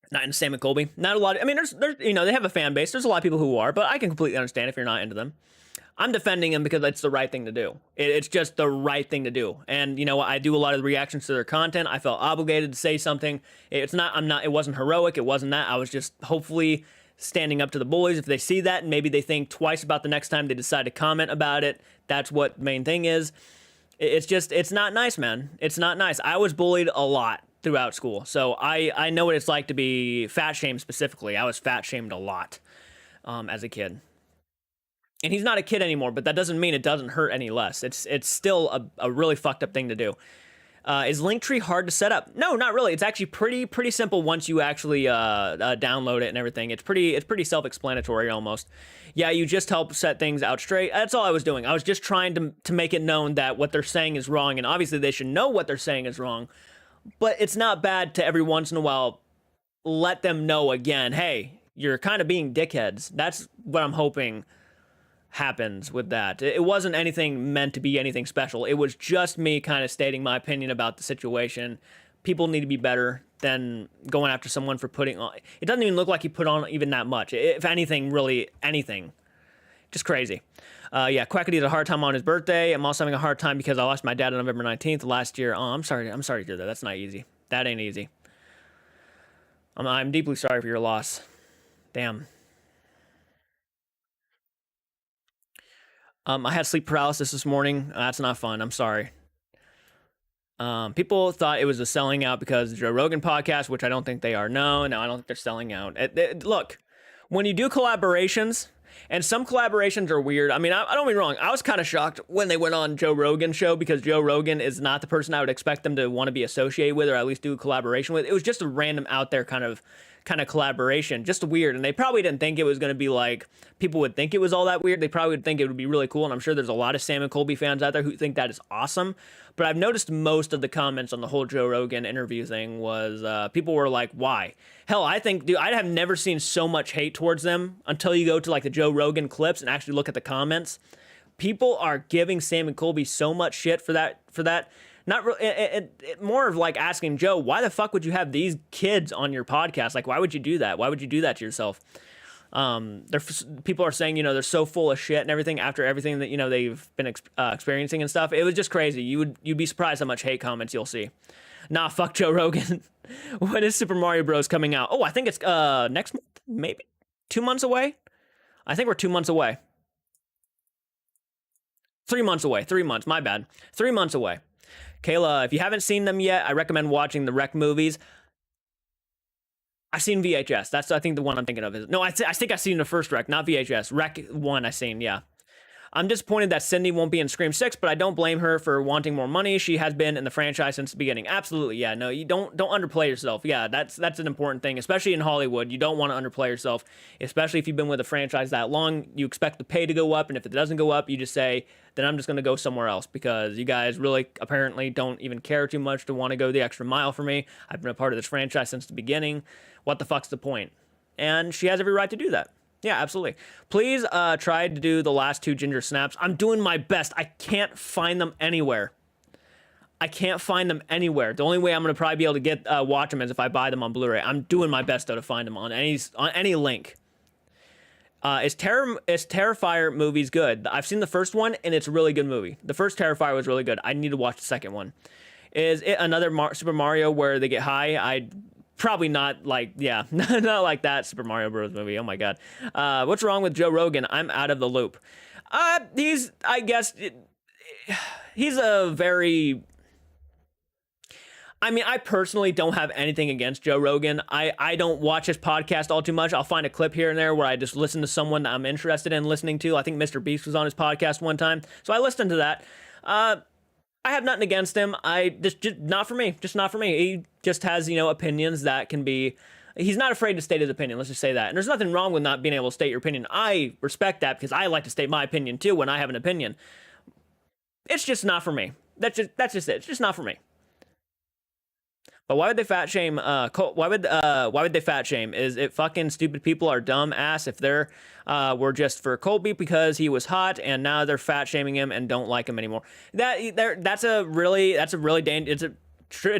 Not into Sam and Colby. Not a lot. I mean, there's, you know, they have a fan base. There's a lot of people who are, but I can completely understand if you're not into them. I'm defending them because it's the right thing to do. It's just the right thing to do. And, you know, I do a lot of the reactions to their content. I felt obligated to say something. It wasn't heroic. It wasn't that. I was just hopefully standing up to the bullies. If they see that and maybe they think twice about the next time they decide to comment about it, that's what the main thing is. It's not nice, man. It's not nice. I was bullied a lot throughout school. So I know what it's like to be fat shamed specifically. I was fat shamed a lot as a kid. And he's not a kid anymore, but that doesn't mean it doesn't hurt any less. It's still a really fucked up thing to do. Is Linktree hard to set up? No, not really. It's actually pretty simple once you actually download it and everything. It's pretty self-explanatory almost. Yeah, you just help set things out straight. That's all I was doing. I was just trying to make it known that what they're saying is wrong, and obviously they should know what they're saying is wrong. but it's not bad to every once in a while let them know again, hey, you're kind of being dickheads. That's what I'm hoping happens with that. It wasn't anything meant to be anything special. It was just me kind of stating my opinion about the situation. People need to be better than going after someone for putting on. It doesn't even look like he put on even that much. If anything, really anything. Just crazy. Yeah, Quackity had a hard time on his birthday. I'm also having a hard time because I lost my dad on November 19th last year. Oh, I'm sorry. I'm sorry to hear that. That's not easy. That ain't easy. I'm deeply sorry for your loss. Damn. I had sleep paralysis this morning. That's not fun. I'm sorry. People thought it was a selling out because of the Joe Rogan podcast, which I don't think they are. No, I don't think they're selling out. Look, when you do collaborations, and some collaborations are weird. I mean, I don't get me wrong. I was kind of shocked when they went on Joe Rogan's show because Joe Rogan is not the person I would expect them to want to be associated with or at least do a collaboration with. It was just a random out there kind of collaboration, just weird. And they probably didn't think it was going to be like people would think it was all that weird. They probably would think it would be really cool. And I'm sure there's a lot of Sam and Colby fans out there who think that is awesome. But I've noticed most of the comments on the whole Joe Rogan interview thing was people were like, why? Hell, I think, dude, I have never seen so much hate towards them until you go to like the Joe Rogan clips and actually look at the comments. People are giving Sam and Colby so much shit for that. Not really, more of like asking Joe, why the fuck would you have these kids on your podcast? Like, why would you do that? Why would you do that to yourself? People are saying, they're so full of shit and everything after everything that, they've been experiencing and stuff. It was just crazy. You'd be surprised how much hate comments you'll see. Nah, fuck Joe Rogan. When is Super Mario Bros. Coming out? Oh, I think it's next month, maybe 2 months away. I think we're 2 months away. 3 months away. 3 months. My bad. 3 months away. Kayla, if you haven't seen them yet, I recommend watching the Rec movies. I've seen VHS. That's, I think, the one I'm thinking of. No, I think I've seen the first Rec, not VHS. Rec 1 I've seen, yeah. I'm disappointed that Cindy won't be in Scream 6, but I don't blame her for wanting more money. She has been in the franchise since the beginning. Absolutely, yeah. No, you don't underplay yourself. Yeah, that's an important thing, especially in Hollywood. You don't want to underplay yourself, especially if you've been with a franchise that long. You expect the pay to go up, and if it doesn't go up, you just say, then I'm just going to go somewhere else because you guys really apparently don't even care too much to want to go the extra mile for me. I've been a part of this franchise since the beginning. What the fuck's the point? And she has every right to do that. Yeah, absolutely. Please try to do the last 2 Ginger Snaps. I'm doing my best. I can't find them anywhere. The only way I'm going to probably be able to watch them is if I buy them on Blu-ray. I'm doing my best, though, to find them on any link. Is Terrifier movies good? I've seen the first one, and it's a really good movie. The first Terrifier was really good. I need to watch the second one. Is it another Super Mario where they get high? Probably not like, yeah, not like that Super Mario Bros. Movie. Oh my God. What's wrong with Joe Rogan? I'm out of the loop. He's a very, I mean, I personally don't have anything against Joe Rogan. I don't watch his podcast all too much. I'll find a clip here and there where I just listen to someone that I'm interested in listening to. I think Mr. Beast was on his podcast one time. So I listened to that. I have nothing against him. Just not for me. Just not for me. He just has, opinions that can be. He's not afraid to state his opinion. Let's just say that. And there's nothing wrong with not being able to state your opinion. I respect that because I like to state my opinion too when I have an opinion. It's just not for me. That's just it. It's just not for me. But why would they fat shame? Why would they fat shame? Is it fucking stupid people are dumb ass if they're were just for Colby because he was hot and now they're fat shaming him and don't like him anymore? It's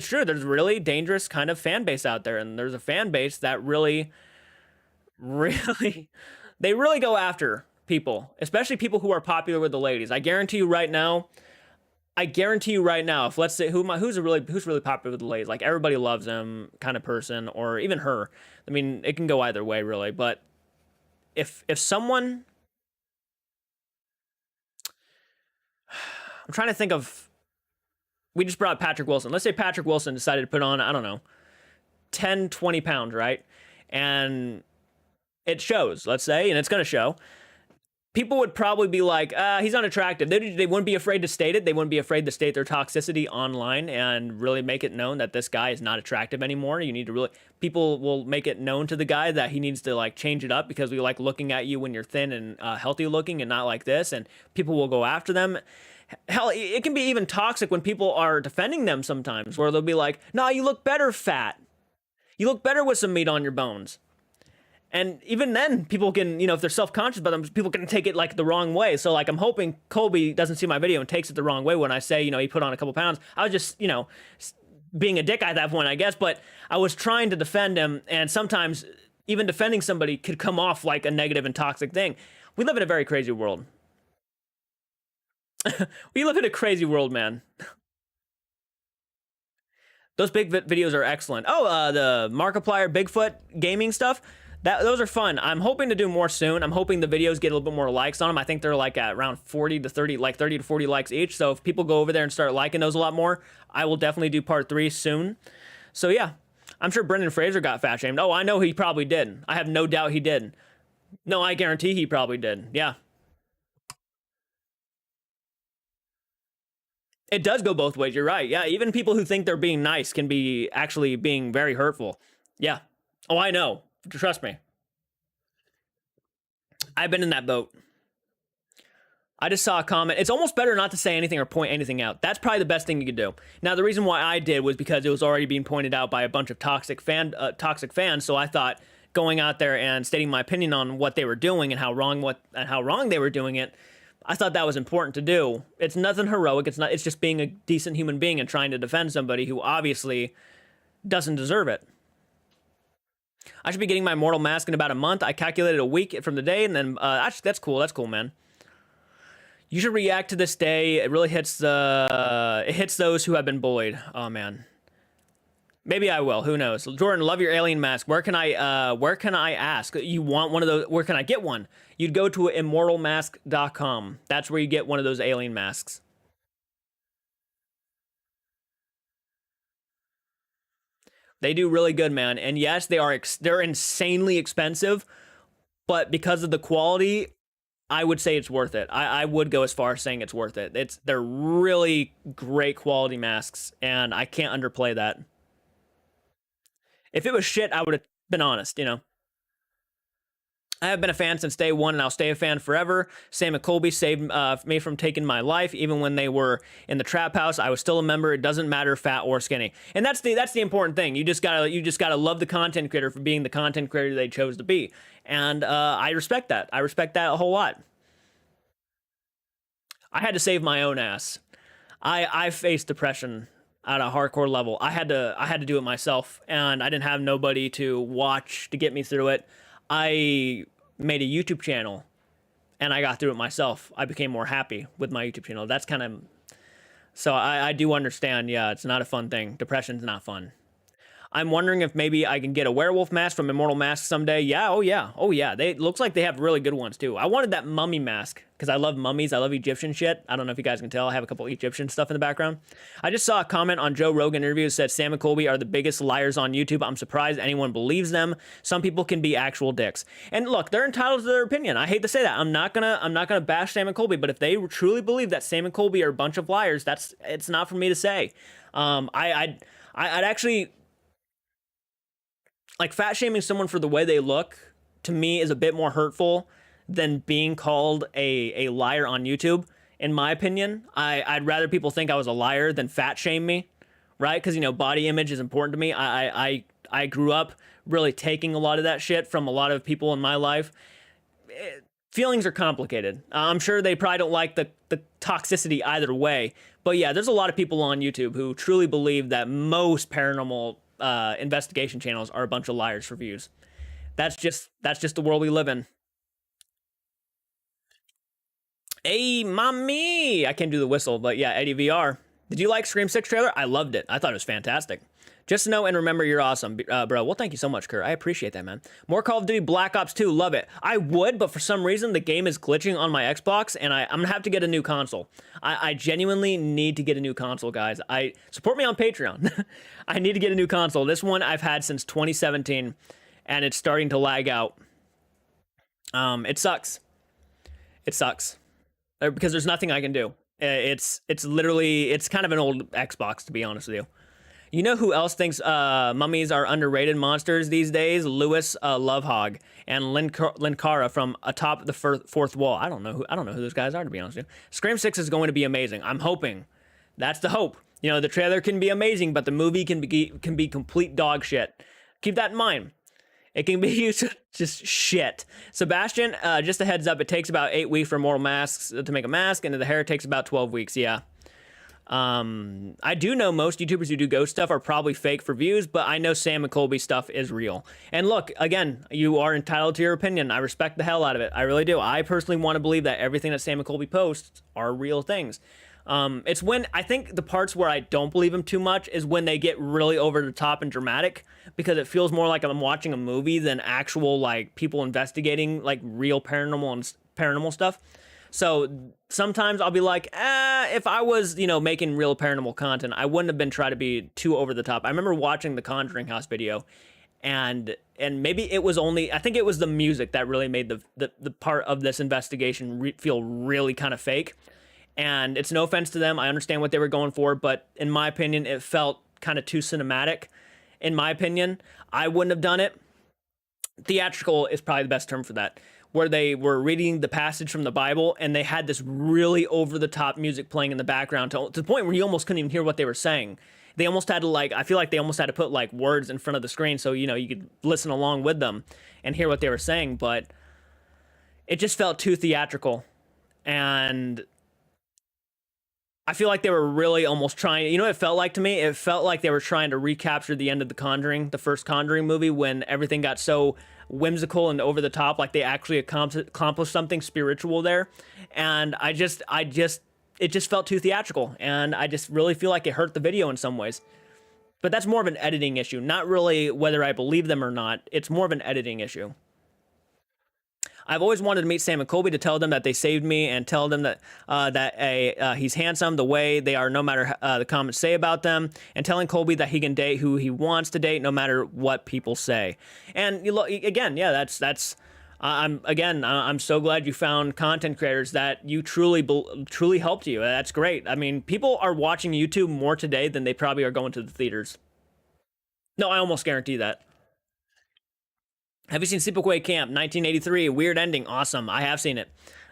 true. There's really dangerous kind of fan base out there, and there's a fan base that really they really go after people, especially people who are popular with the ladies. I guarantee you right now, if let's say who's really popular with the ladies, like everybody loves him kind of person, or even her. I mean, it can go either way, really. But if someone, I'm trying to think of, we just brought Patrick Wilson. Let's say Patrick Wilson decided to put on, I don't know, 10, 20 pounds, right? And it shows, let's say, and it's going to show. People would probably be like, he's unattractive. They wouldn't be afraid to state it. They wouldn't be afraid to state their toxicity online and really make it known that this guy is not attractive anymore. People will make it known to the guy that he needs to like change it up because we like looking at you when you're thin and healthy looking and not like this. And people will go after them. Hell, it can be even toxic when people are defending them sometimes, where they'll be like, "Nah, you look better fat. You look better with some meat on your bones." And even then, people can, if they're self-conscious about them, people can take it like the wrong way. So like, I'm hoping Colby doesn't see my video and takes it the wrong way when I say, he put on a couple pounds. I was just, being a dick at that point, I guess. But I was trying to defend him, and sometimes even defending somebody could come off like a negative and toxic thing. We live in a very crazy world. We live in a crazy world, man. Those big videos are excellent. Oh, the Markiplier Bigfoot gaming stuff. Those are fun. I'm hoping to do more soon. I'm hoping the videos get a little bit more likes on them. I think they're like at around 40 to 30, like 30 to 40 likes each. So if people go over there and start liking those a lot more, I will definitely do part 3 soon. So yeah, I'm sure Brendan Fraser got fat shamed. Oh, I know he probably did. I have no doubt he did. No, I guarantee he probably did. Yeah. It does go both ways. You're right. Yeah, even people who think they're being nice can be actually being very hurtful. Yeah. Oh, I know. Trust me. I've been in that boat. I just saw a comment. It's almost better not to say anything or point anything out. That's probably the best thing you could do. Now, the reason why I did was because it was already being pointed out by a bunch of toxic fans. So I thought going out there and stating my opinion on what they were doing and how wrong they were doing it, I thought that was important to do. It's nothing heroic. It's just being a decent human being and trying to defend somebody who obviously doesn't deserve it. I should be getting my mortal mask in about a month. I calculated a week from the day, and then that's cool. That's cool, man. You should react to this day. It really hits those who have been bullied. Oh man. Maybe I will. Who knows? Jordan, love your alien mask. Where can I ask? You want one of those? Where can I get one? You'd go to immortalmask.com. That's where you get one of those alien masks. They do really good, man. And yes, they're insanely expensive, but because of the quality, I would say it's worth it. I would go as far as saying it's worth it. They're really great quality masks, and I can't underplay that. If it was shit, I would have been honest, I have been a fan since day one, and I'll stay a fan forever. Sam and Colby saved me from taking my life, even when they were in the trap house. I was still a member. It doesn't matter, fat or skinny, and that's the important thing. You just gotta love the content creator for being the content creator they chose to be, and I respect that. I respect that a whole lot. I had to save my own ass. I faced depression at a hardcore level. I had to do it myself, and I didn't have nobody to watch to get me through it. I made a YouTube channel, and I got through it myself. I became more happy with my YouTube channel. That's kind of... So I do understand, yeah, it's not a fun thing. Depression's not fun. I'm wondering if maybe I can get a werewolf mask from Immortal Mask someday. Yeah, oh yeah, oh yeah. Looks like they have really good ones too. I wanted that mummy mask because I love mummies. I love Egyptian shit. I don't know if you guys can tell. I have a couple Egyptian stuff in the background. I just saw a comment on Joe Rogan interview that said Sam and Colby are the biggest liars on YouTube. I'm surprised anyone believes them. Some people can be actual dicks. And look, they're entitled to their opinion. I hate to say that. I'm not gonna bash Sam and Colby, but if they truly believe that Sam and Colby are a bunch of liars, it's not for me to say. I'd actually... Like, fat shaming someone for the way they look, to me, is a bit more hurtful than being called a liar on YouTube. In my opinion, I'd rather people think I was a liar than fat shame me, right? Because, body image is important to me. I grew up really taking a lot of that shit from a lot of people in my life. Feelings are complicated. I'm sure they probably don't like the toxicity either way. But yeah, there's a lot of people on YouTube who truly believe that most paranormal investigation channels are a bunch of liars for views. That's just the world we live in. Hey, mommy! I can't do the whistle, but yeah, Eddie VR. Did you like Scream 6 trailer? I loved it. I thought it was fantastic. Just know and remember you're awesome, bro. Well, thank you so much, Kurt. I appreciate that, man. More Call of Duty Black Ops 2. Love it. I would, but for some reason, the game is glitching on my Xbox, and I'm going to have to get a new console. I genuinely need to get a new console, guys. Support me on Patreon. I need to get a new console. This one I've had since 2017, and it's starting to lag out. It sucks. It sucks. Because there's nothing I can do. It's literally, it's kind of an old Xbox, to be honest with you. You know who else thinks mummies are underrated monsters these days? Lewis Lovehog and Linkara from atop the fourth wall. I don't know who those guys are, to be honest with you. Scream 6 is going to be amazing. I'm hoping. That's the hope. You know, the trailer can be amazing, but the movie can be complete dog shit. Keep that in mind. It can be used just shit. Sebastian, just a heads up, it takes about 8 weeks for mortal masks to make a mask, and the hair takes about 12 weeks. Yeah. I do know most YouTubers who do ghost stuff are probably fake for views, but I know Sam and Colby stuff is real. And look, again, you are entitled to your opinion. I respect the hell out of it. I really do. I personally want to believe that everything that Sam and Colby posts are real things. It's when I think the parts where I don't believe them too much is when they get really over the top and dramatic, because it feels more like I'm watching a movie than actual like people investigating like real paranormal stuff. So sometimes I'll be like, if I was, you know, making real paranormal content, I wouldn't have been trying to be too over the top. I remember watching the Conjuring House video, and maybe it was only, I think it was the music that really made the part of this investigation feel really kind of fake. And it's no offense to them. I understand what they were going for, but in my opinion, it felt kind of too cinematic. In my opinion, I wouldn't have done it. Theatrical is probably the best term for that, where they were reading the passage from the Bible and they had this really over-the-top music playing in the background to the point where you almost couldn't even hear what they were saying. They almost had to, like, I feel like they almost had to put, like, words in front of the screen so, you know, you could listen along with them and hear what they were saying, but it just felt too theatrical. And I feel like they were really almost trying, you know what it felt like to me? It felt like they were trying to recapture the end of The Conjuring, the first Conjuring movie, when everything got so whimsical and over the top, like they actually accomplished something spiritual there. And it just felt too theatrical. And I just really feel like it hurt the video in some ways. But that's more of an editing issue, not really whether I believe them or not. It's more of an editing issue. I've always wanted to meet Sam and Colby to tell them that they saved me and tell them that he's handsome the way they are, no matter the comments say about them, and telling Colby that he can date who he wants to date, no matter what people say. And you look again, yeah, I'm so glad you found content creators that you truly helped you. That's great. I mean, people are watching YouTube more today than they probably are going to the theaters. No, I almost guarantee that. Have you seen Sleepaway Camp 1983? Weird ending. Awesome. I have seen it.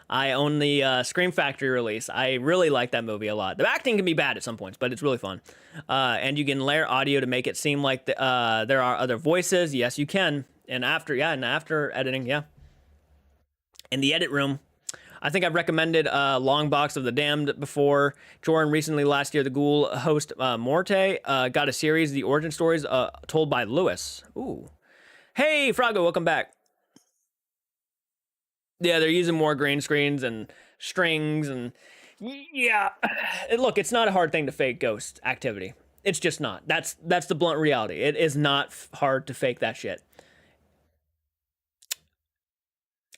I own the Scream Factory release. I really like that movie a lot. The acting can be bad at some points, but it's really fun. And you can layer audio to make it seem like there are other voices. Yes, you can. And after editing, yeah. In the edit room, I think I've recommended Long Box of the Damned before. Jordan recently, last year, the Ghoul host Morte got a series, The Origin Stories, told by Lewis. Ooh. Hey, Frago, welcome back. Yeah, they're using more green screens and strings and yeah. Look, it's not a hard thing to fake ghost activity. It's just not. That's the blunt reality. It is not hard to fake that shit.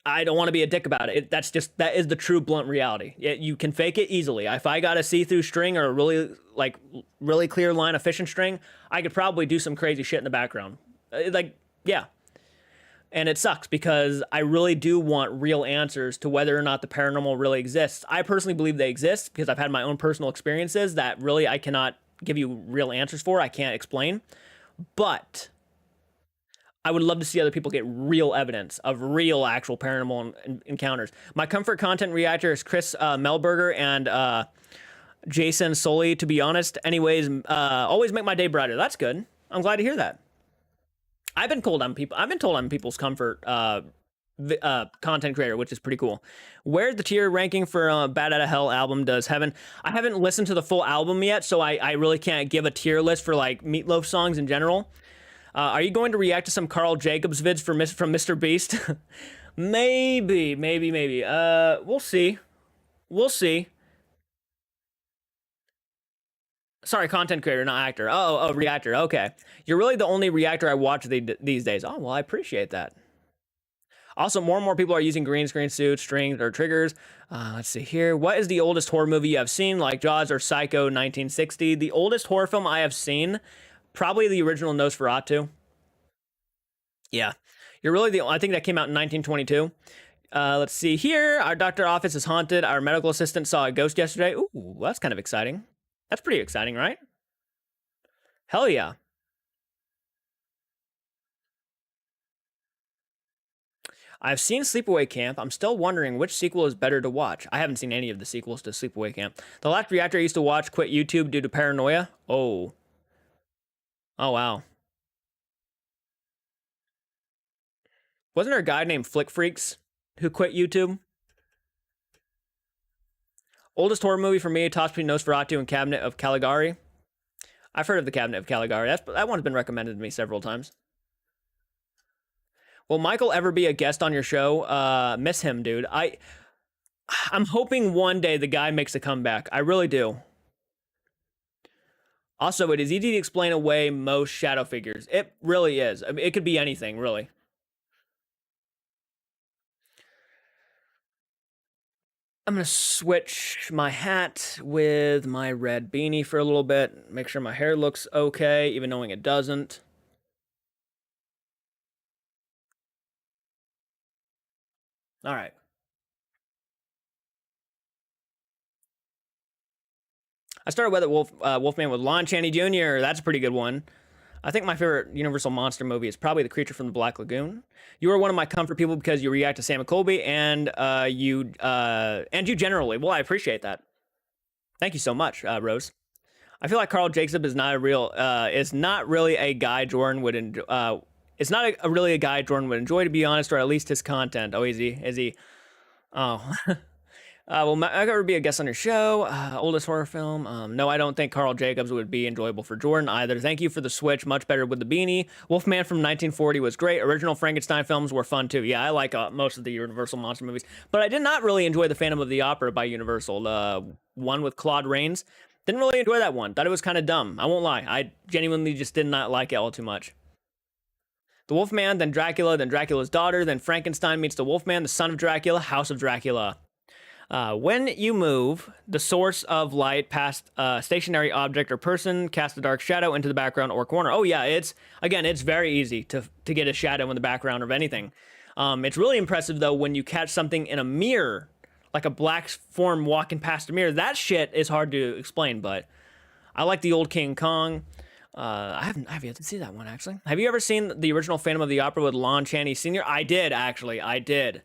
I don't want to be a dick about it. That is the true blunt reality. You can fake it easily. If I got a see-through string or a really clear line of fishing string, I could probably do some crazy shit in the background. Yeah. And it sucks because I really do want real answers to whether or not the paranormal really exists. I personally believe they exist because I've had my own personal experiences that really I cannot give you real answers for. I can't explain. But I would love to see other people get real evidence of real actual paranormal encounters. My comfort content reactor is Chris Melberger and Jason Soley, to be honest. Anyways, always make my day brighter. That's good. I'm glad to hear that. I've been told I'm people's comfort content creator, which is pretty cool. Where's the tier ranking for Bad Outta Hell album Does Heaven? I haven't listened to the full album yet, so I really can't give a tier list for like Meatloaf songs in general. Are you going to react to some Carl Jacobs vids from Mr. Beast? Maybe. We'll see. Sorry, content creator, not actor. Oh, reactor. Okay. You're really the only reactor I watch these days. Oh, well, I appreciate that. Also, more and more people are using green screen suits, strings, or triggers. Let's see here. What is the oldest horror movie you have seen, like Jaws or Psycho 1960? The oldest horror film I have seen, probably the original Nosferatu. Yeah. You're really I think that came out in 1922. Let's see here. Our doctor office is haunted. Our medical assistant saw a ghost yesterday. Ooh, that's kind of exciting. That's pretty exciting, right? Hell yeah. I've seen Sleepaway Camp. I'm still wondering which sequel is better to watch. I haven't seen any of the sequels to Sleepaway Camp. The last reactor I used to watch quit YouTube due to paranoia. Oh. Oh, wow. Wasn't there a guy named Flick Freaks who quit YouTube? Oldest horror movie for me, toss between Nosferatu and Cabinet of Caligari. I've heard of the Cabinet of Caligari. That one's been recommended to me several times. Will Michael ever be a guest on your show? Miss him, dude. I'm hoping one day the guy makes a comeback. I really do. Also, it is easy to explain away most shadow figures. It really is. I mean, it could be anything, really. I'm gonna switch my hat with my red beanie for a little bit. Make sure my hair looks okay, even knowing it doesn't. All right. I started with Wolfman with Lon Chaney Jr. That's a pretty good one. I think my favorite Universal monster movie is probably The Creature from the Black Lagoon. You are one of my comfort people because you react to Sam and Colby and you generally. Well, I appreciate that. Thank you so much, Rose. I feel like Carl Jacob is not really a guy Jordan would it's not really a guy Jordan would enjoy, to be honest, or at least his content. Oh, is he? Is he? Oh. Will ever be a guest on your show? Oldest horror film? No, I don't think Carl Jacobs would be enjoyable for Jordan either. Thank you for the switch. Much better with the beanie. Wolfman from 1940 was great. Original Frankenstein films were fun too. Yeah, I like most of the Universal monster movies, but I did not really enjoy the Phantom of the Opera by Universal. The one with Claude Rains. Didn't really enjoy that one. Thought it was kind of dumb. I won't lie. I genuinely just did not like it all too much. The Wolfman, then Dracula, then Dracula's daughter, then Frankenstein meets the Wolfman, the son of Dracula, House of Dracula. When you move the source of light past a stationary object or person, cast a dark shadow into the background or corner. Oh yeah, it's very easy to get a shadow in the background of anything. It's really impressive though when you catch something in a mirror, like a black form walking past a mirror. That shit is hard to explain, but I like the old King Kong. I've yet to see that one actually. Have you ever seen the original Phantom of the Opera with Lon Chaney Sr.? I did actually. I did.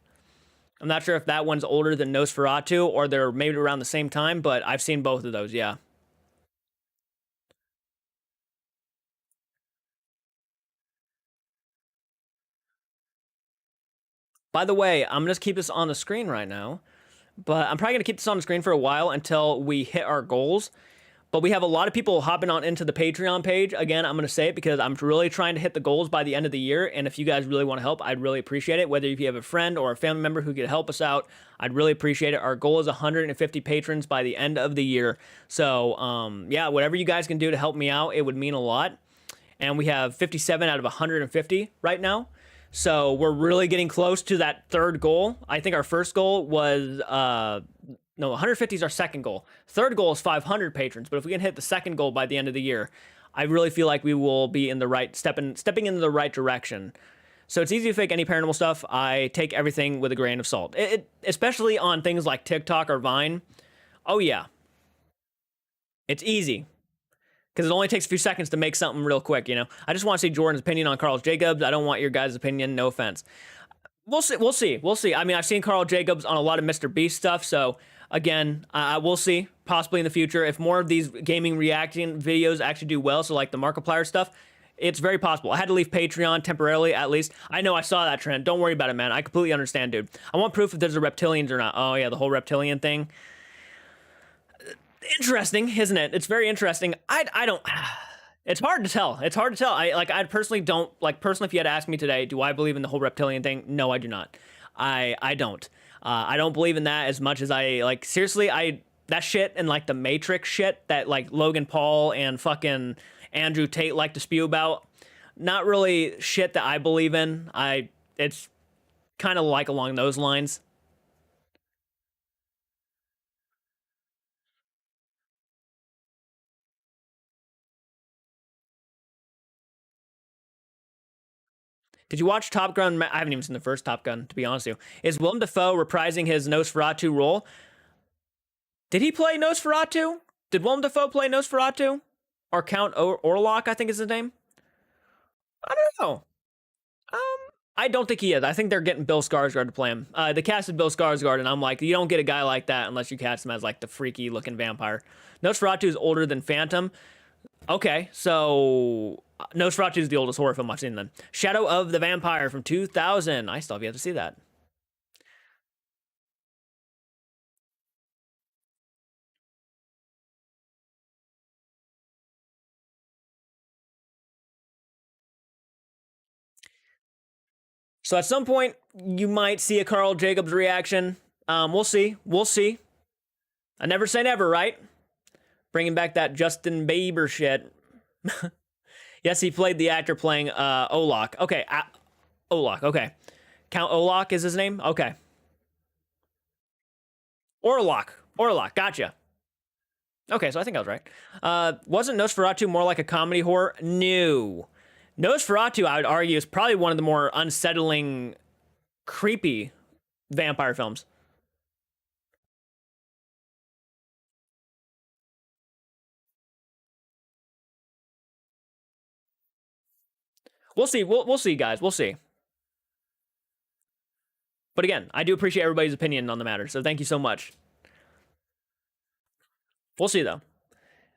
I'm not sure if that one's older than Nosferatu or they're maybe around the same time, but I've seen both of those, yeah. By the way, I'm going to keep this on the screen right now, but I'm probably going to keep this on the screen for a while until we hit our goals. But we have a lot of people hopping on into the Patreon page. Again, I'm going to say it because I'm really trying to hit the goals by the end of the year. And if you guys really want to help, I'd really appreciate it. Whether if you have a friend or a family member who could help us out, I'd really appreciate it. Our goal is 150 patrons by the end of the year. So, yeah, whatever you guys can do to help me out, it would mean a lot. And we have 57 out of 150 right now. So we're really getting close to that third goal. I think our first goal was no, 150 is our second goal. Third goal is 500 patrons, but if we can hit the second goal by the end of the year, I really feel like we will be in the right stepping into the right direction. So it's easy to fake any paranormal stuff. I take everything with a grain of salt. Especially on things like TikTok or Vine. Oh yeah, it's easy because it only takes a few seconds to make something real quick. You know, I just want to see Jordan's opinion on Carl Jacobs. I don't want your guys' opinion. No offense. We'll see. We'll see. We'll see. I mean, I've seen Carl Jacobs on a lot of Mr. Beast stuff, so again, we'll see. Possibly in the future, if more of these gaming reacting videos actually do well, so like the Markiplier stuff, it's very possible. I had to leave Patreon temporarily, at least. I know I saw that trend. Don't worry about it, man. I completely understand, dude. I want proof if there's a reptilians or not. Oh yeah, the whole reptilian thing. Interesting, isn't it? It's very interesting. I don't. It's hard to tell. It's hard to tell. I personally don't personally. If you had asked me today, do I believe in the whole reptilian thing? No, I do not. I don't. I don't believe in that as much as I like. Seriously, that shit and like the Matrix shit that like Logan Paul and fucking Andrew Tate like to spew about. Not really shit that I believe in. It's kind of like along those lines. Did you watch Top Gun? I haven't even seen the first Top Gun, to be honest with you. Is Willem Dafoe reprising his Nosferatu role? Did he play Nosferatu? Did Willem Dafoe play Nosferatu? or Count Orlok, I think is his name. I don't know. Um, I don't think he is. I think they're getting Bill Skarsgård to play him. They casted Bill Skarsgård, and I'm like, you don't get a guy like that unless you cast him as like the freaky looking vampire. Nosferatu is older than Phantom. Okay, so Nosferatu is the oldest horror film I've seen then. Shadow of the Vampire from 2000. I still have yet to see that. So at some point, you might see a Carl Jacobs reaction. We'll see. We'll see. I never say never, right? Bringing back that Justin Bieber shit. Yes, he played the actor playing Olok. Okay, Olok. Okay, Count Olok is his name. Okay, Orlok. Orlok. Gotcha. Okay, so I think I was right. Wasn't Nosferatu more like a comedy horror? No. Nosferatu, I would argue, is probably one of the more unsettling, creepy vampire films. We'll see. We'll see, guys. We'll see. But again, I do appreciate everybody's opinion on the matter, so thank you so much. We'll see, though.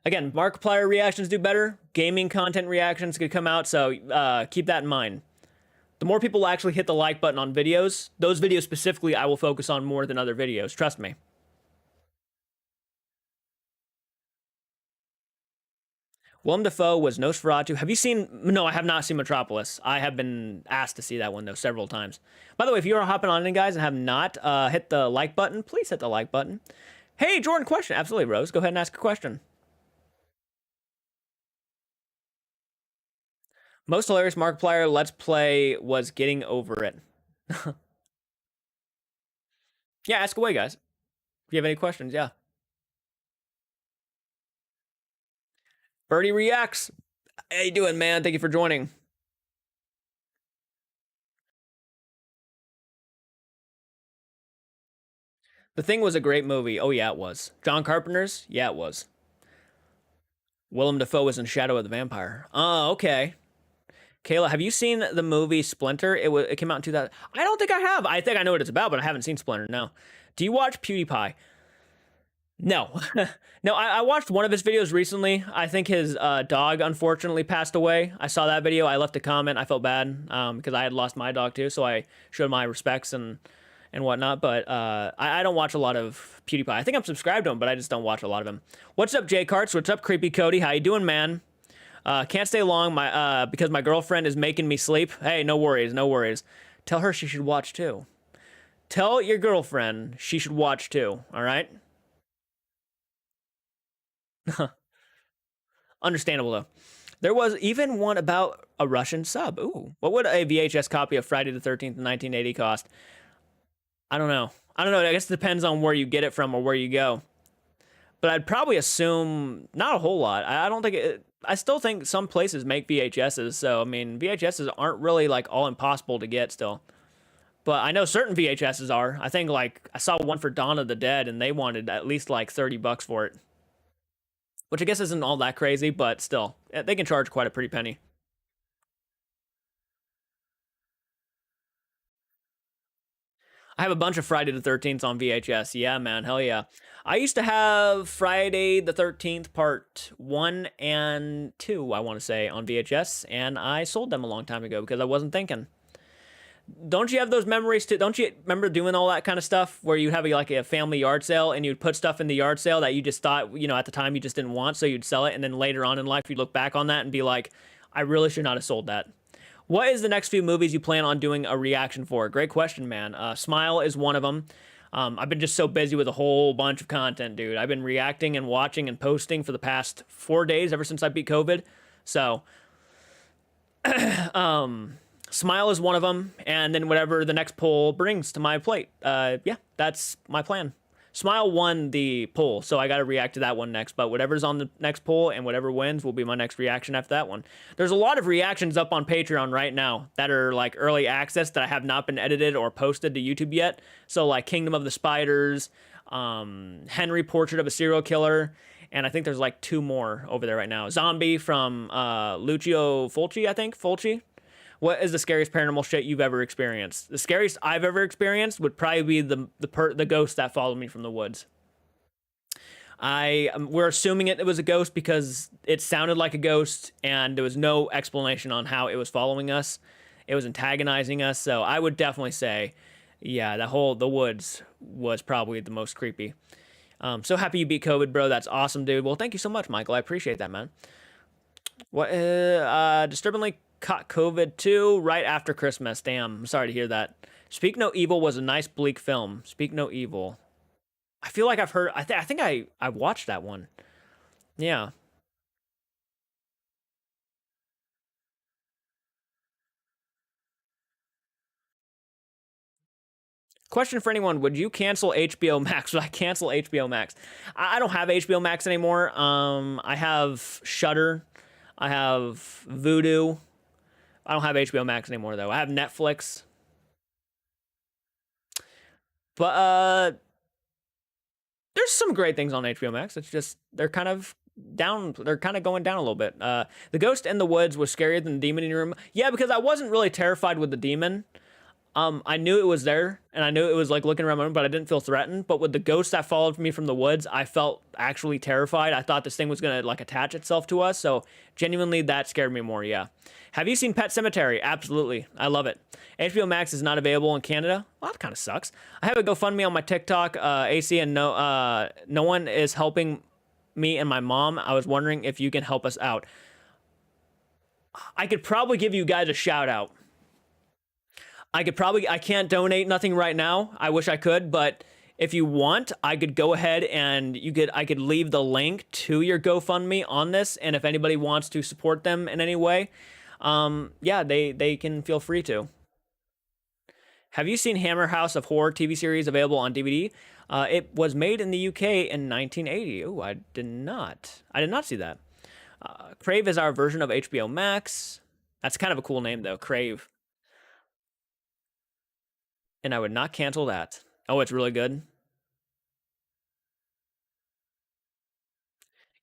Again, Markiplier reactions do better. Gaming content reactions could come out, so keep that in mind. The more people actually hit the like button on videos, those videos specifically I will focus on more than other videos. Trust me. Willem Dafoe was Nosferatu. Have you seen... No, I have not seen Metropolis. I have been asked to see that one, though, several times. By the way, if you're hopping on in, guys, and have not hit the like button, please hit the like button. Hey, Jordan, question. Absolutely, Rose. Go ahead and ask a question. Most hilarious Markiplier Let's Play was getting over it. Yeah, ask away, guys. If you have any questions, yeah. Birdie Reacts. How you doing, man? Thank you for joining. The Thing was a great movie. Oh, yeah, it was. John Carpenter's? Yeah, it was. Willem Dafoe was in Shadow of the Vampire. Oh, okay. Kayla, have you seen the movie Splinter? It came out in 2000. I don't think I have. I think I know what it's about, but I haven't seen Splinter, no. Do you watch PewDiePie? No. No, I watched one of his videos recently. I think his dog unfortunately passed away. I saw that video. I left a comment. I felt bad because I had lost my dog too, so I showed my respects and whatnot. But I don't watch a lot of PewDiePie. I think I'm subscribed to him, but I just don't watch a lot of him. What's up, JCARTS? What's up, Creepy Cody? How you doing, man? Can't stay long because my girlfriend is making me sleep. Hey, no worries, no worries. Tell her she should watch too. Tell your girlfriend she should watch too, all right? Understandable, though. There was even one about a Russian sub. Ooh. What would a VHS copy of Friday the 13th in 1980 cost? I don't know. I don't know. I guess it depends on where you get it from or where you go. But I'd probably assume not a whole lot. I don't think it... I still think some places make VHSs, so I mean VHSs aren't really like all impossible to get still. But I know certain VHSs are. I think like I saw one for Dawn of the Dead and they wanted at least like $30 for it. Which I guess isn't all that crazy, but still, they can charge quite a pretty penny. I have a bunch of Friday the 13th on VHS. Yeah, man, hell yeah. I used to have Friday the 13th part 1 and 2, I want to say, on VHS, and I sold them a long time ago because I wasn't thinking. Don't you have those memories too? Don't you remember doing all that kind of stuff where you'd have like a family yard sale and you'd put stuff in the yard sale that you just thought, you know, at the time you just didn't want, so you'd sell it, and then later on in life you'd look back on that and be like, I really should not have sold that. What is the next few movies you plan on doing a reaction for? Great question, man. Smile is one of them. I've been just so busy with a whole bunch of content, dude. I've been reacting and watching and posting for the past 4 days ever since I beat COVID. So, Smile is one of them, and then whatever the next poll brings to my plate. Yeah, that's my plan. Smile won the poll, so I got to react to that one next. But whatever's on the next poll and whatever wins will be my next reaction after that one. There's a lot of reactions up on Patreon right now that are like early access that have not been edited or posted to YouTube yet. So like Kingdom of the Spiders, Henry Portrait of a Serial Killer, and I think there's like two more over there right now. Zombie from Lucio Fulci, I think. Fulci. What is the scariest paranormal shit you've ever experienced? The scariest I've ever experienced would probably be the ghost that followed me from the woods. We're assuming it was a ghost because it sounded like a ghost and there was no explanation on how it was following us. It was antagonizing us, so I would definitely say, yeah, the woods was probably the most creepy. So happy you beat COVID, bro. That's awesome, dude. Well, thank you so much, Michael. I appreciate that, man. What? Disturbingly caught COVID too right after Christmas. Damn, I'm sorry to hear that. Speak No Evil was a nice bleak film. Speak No Evil. I feel like I've heard. I think I watched that one. Yeah. Question for anyone: would you cancel HBO Max? Would I cancel HBO Max? I don't have HBO Max anymore. I have Shutter. I have Vudu. I don't have HBO Max anymore though. I have Netflix. But there's some great things on HBO Max. It's just they're kind of down. They're kind of going down a little bit. The Ghost in the Woods was scarier than the demon in your room. Yeah, because I wasn't really terrified with the demon. I knew it was there, and I knew it was like looking around my room, but I didn't feel threatened. But with the ghost that followed me from the woods, I felt actually terrified. I thought this thing was gonna like attach itself to us. So genuinely, that scared me more. Yeah. Have you seen Pet Cemetery? Absolutely, I love it. HBO Max is not available in Canada. Well, that kind of sucks. I have a GoFundMe on my TikTok, AC, and no one is helping me and my mom. I was wondering if you can help us out. I could probably give you guys a shout out. I can't donate nothing right now. I wish I could, but if you want, I could go ahead and I could leave the link to your GoFundMe on this, and if anybody wants to support them in any way, yeah, they can feel free to. Have you seen Hammer House of Horror TV series available on DVD? It was made in the UK in 1980. Oh, I did not. I did not see that. Crave is our version of HBO Max. That's kind of a cool name though, Crave. And I would not cancel that. Oh, it's really good.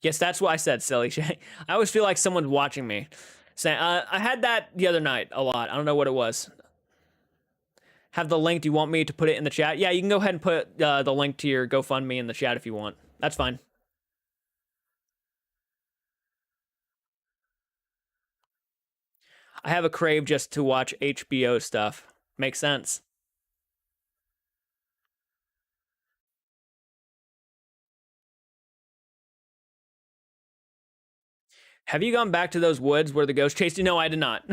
Yes, that's what I said, silly. I always feel like someone's watching me. Saying, I had that the other night a lot. I don't know what it was. Have the link. Do you want me to put it in the chat? Yeah, you can go ahead and put the link to your GoFundMe in the chat if you want. That's fine. I have a crave just to watch HBO stuff. Makes sense. Have you gone back to those woods where the ghost chased you? No, I did not.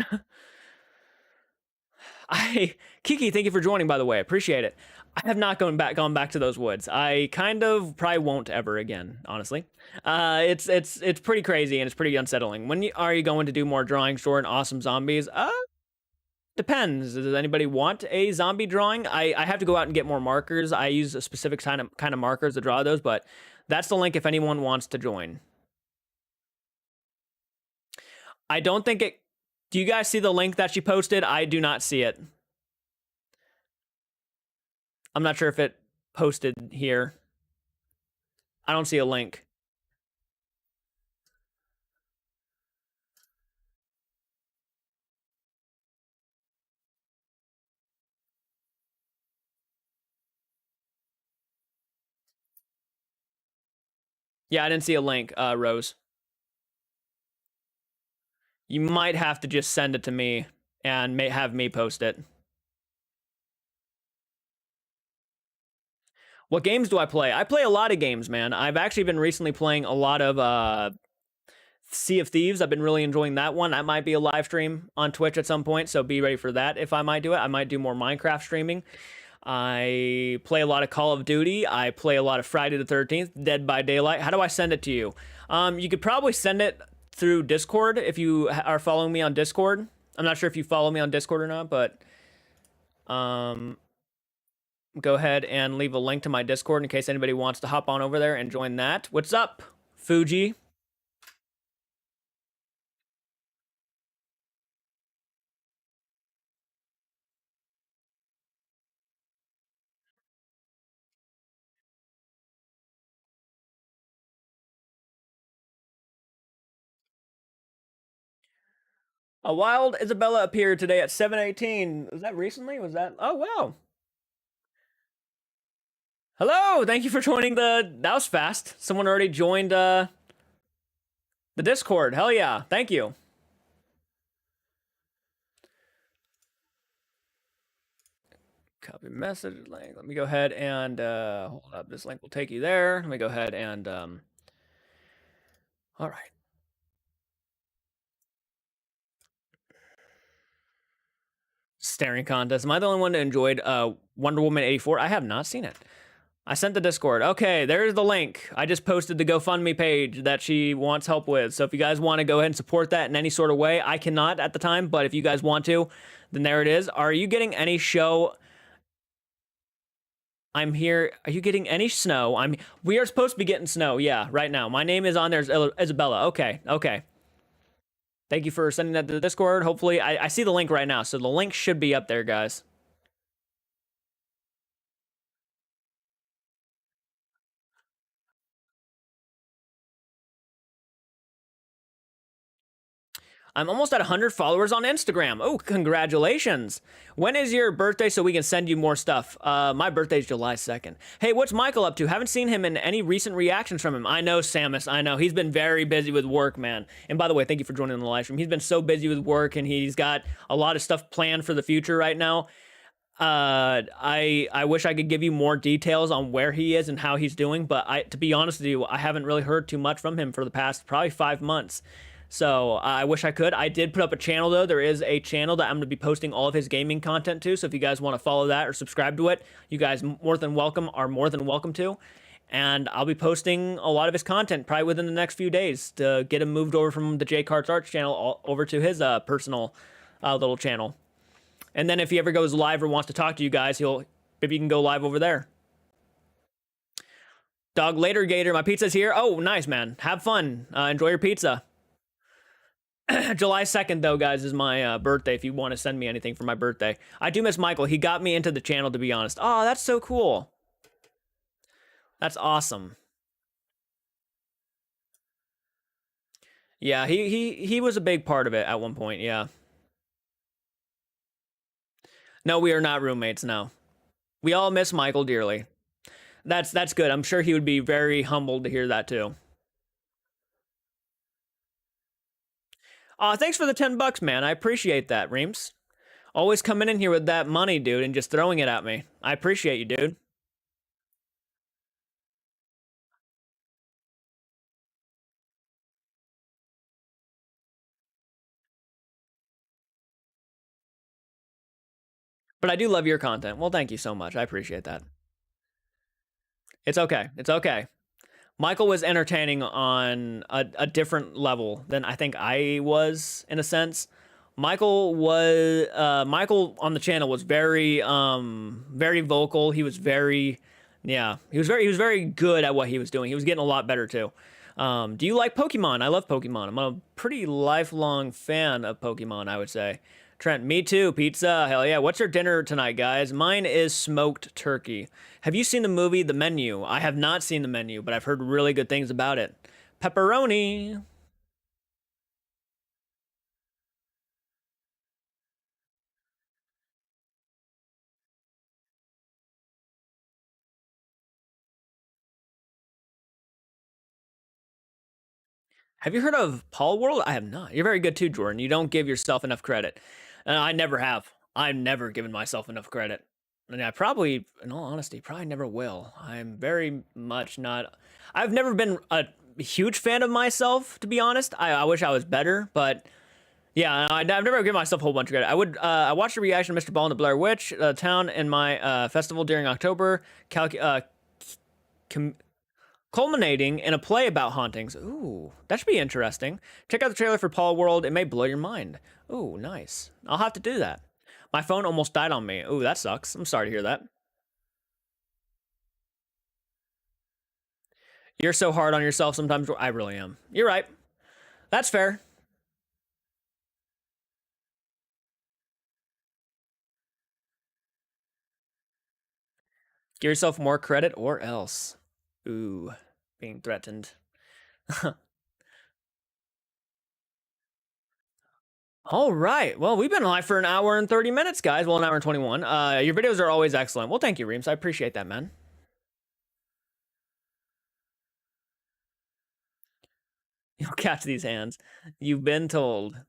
I Kiki, thank you for joining. By the way, appreciate it. I have not gone back to those woods. I kind of probably won't ever again. Honestly, it's pretty crazy and it's pretty unsettling. Are you going to do more drawing short and awesome zombies? Depends. Does anybody want a zombie drawing? I have to go out and get more markers. I use a specific kind of markers to draw those, but that's the link if anyone wants to join. I don't think it. Do you guys see the link that she posted? I do not see it. I'm not sure if it posted here. I don't see a link. Yeah, I didn't see a link, Rose. You might have to just send it to me and have me post it. What games do I play? I play a lot of games, man. I've actually been recently playing a lot of Sea of Thieves. I've been really enjoying that one. That might be a live stream on Twitch at some point, so be ready for that if I might do it. I might do more Minecraft streaming. I play a lot of Call of Duty. I play a lot of Friday the 13th, Dead by Daylight. How do I send it to you? You could probably send it through Discord if you are following me on Discord. I'm not sure if you follow me on Discord or not, but go ahead and leave a link to my Discord in case anybody wants to hop on over there and join that. What's up, Fuji? A wild Isabella appeared today at 7:18. Was that recently? Was that? Oh wow. Hello. Thank you for joining the. That was fast. Someone already joined the Discord. Hell yeah. Thank you. Copy message link. Let me go ahead and hold up. This link will take you there. Let me go ahead and all right. Staring contest. Am I the only one that enjoyed Wonder Woman 84? I have not seen it. I sent the Discord. Okay, there's the link. I just posted the GoFundMe page that she wants help with. So if you guys want to go ahead and support that in any sort of way, I cannot at the time, but if you guys want to, then there it is. Are you getting any show? I'm here. Are you getting any snow? We are supposed to be getting snow. Yeah, right now. My name is on there as Isabella. Okay, okay. Thank you for sending that to the Discord. Hopefully, I see the link right now, so the link should be up there, guys. I'm almost at 100 followers on Instagram. Oh, congratulations. When is your birthday so we can send you more stuff? My birthday's July 2nd. Hey, what's Michael up to? Haven't seen him in any recent reactions from him. I know, Samus, I know. He's been very busy with work, man. And by the way, thank you for joining the live stream. He's been so busy with work and he's got a lot of stuff planned for the future right now. I wish I could give you more details on where he is and how he's doing, but to be honest with you, I haven't really heard too much from him for the past probably 5 months. So I wish I could. I did put up a channel though. There is a channel that I'm going to be posting all of his gaming content to. So if you guys want to follow that or subscribe to it, you guys are more than welcome to. And I'll be posting a lot of his content probably within the next few days to get him moved over from the JCARTS Arts channel over to his personal little channel. And then if he ever goes live or wants to talk to you guys, maybe you can go live over there. Dog later, Gator. My pizza's here. Oh, nice, man. Have fun. Enjoy your pizza. July 2nd, though, guys, is my birthday. If you want to send me anything for my birthday, I do miss Michael. He got me into the channel, to be honest. Oh, that's so cool. That's awesome. Yeah, he was a big part of it at one point. Yeah. No, we are not roommates. No, we all miss Michael dearly. That's good. I'm sure he would be very humbled to hear that too. Thanks for the $10, man. I appreciate that, Reams. Always coming in here with that money, dude, and just throwing it at me. I appreciate you, dude. But I do love your content. Well, thank you so much. I appreciate that. It's okay. It's okay. Michael was entertaining on a different level than I think I was, in a sense. Michael on the channel was very vocal. He was very he was very good at what he was doing. He was getting a lot better too. Do you like Pokemon? I love Pokemon. I'm a pretty lifelong fan of Pokemon, I would say. Trent, me too. Pizza, hell yeah. What's your dinner tonight, guys? Mine is smoked turkey. Have you seen the movie The Menu? I have not seen The Menu, but I've heard really good things about it. Pepperoni. Have you heard of Paul World? I have not. You're very good too, Jordan. You don't give yourself enough credit. I never have. I've never given myself enough credit. And I probably, in all honesty, probably never will. I'm very much not. I've never been a huge fan of myself, to be honest. I wish I was better, but yeah, I've never given myself a whole bunch of credit. I watched a reaction of Mr. Ball and the Blair Witch Town in my festival during October. Culminating in a play about hauntings. Ooh, that should be interesting. Check out the trailer for Paul World. It may blow your mind. Ooh, nice. I'll have to do that. My phone almost died on me. Ooh, that sucks. I'm sorry to hear that. You're so hard on yourself sometimes. I really am. You're right. That's fair. Give yourself more credit or else. Ooh, being threatened. All right. Well, we've been live for an hour and 30 minutes, guys. Well, an hour and 21. Your videos are always excellent. Well, thank you, Reams. I appreciate that, man. You'll catch these hands. You've been told.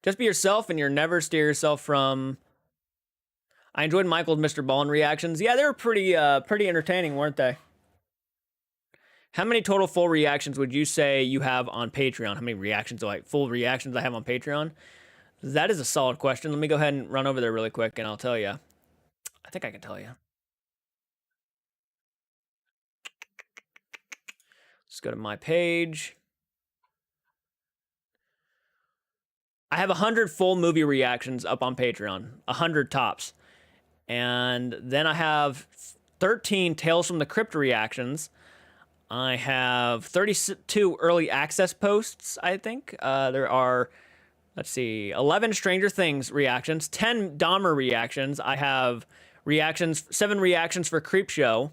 Just be yourself, and you'll never steer yourself from. I enjoyed Michael's Mr. Ballin reactions. Yeah, they were pretty entertaining, weren't they? How many total full reactions would you say you have on Patreon? How many reactions, like full reactions, I have on Patreon? That is a solid question. Let me go ahead and run over there really quick, and I'll tell you. I think I can tell you. Let's go to my page. I have 100 full movie reactions up on Patreon, 100 tops. And then I have 13 Tales from the Crypt reactions. I have 32 early access posts, I think. There are, let's see, 11 Stranger Things reactions, 10 Dahmer reactions. I have reactions, 7 reactions for Creepshow.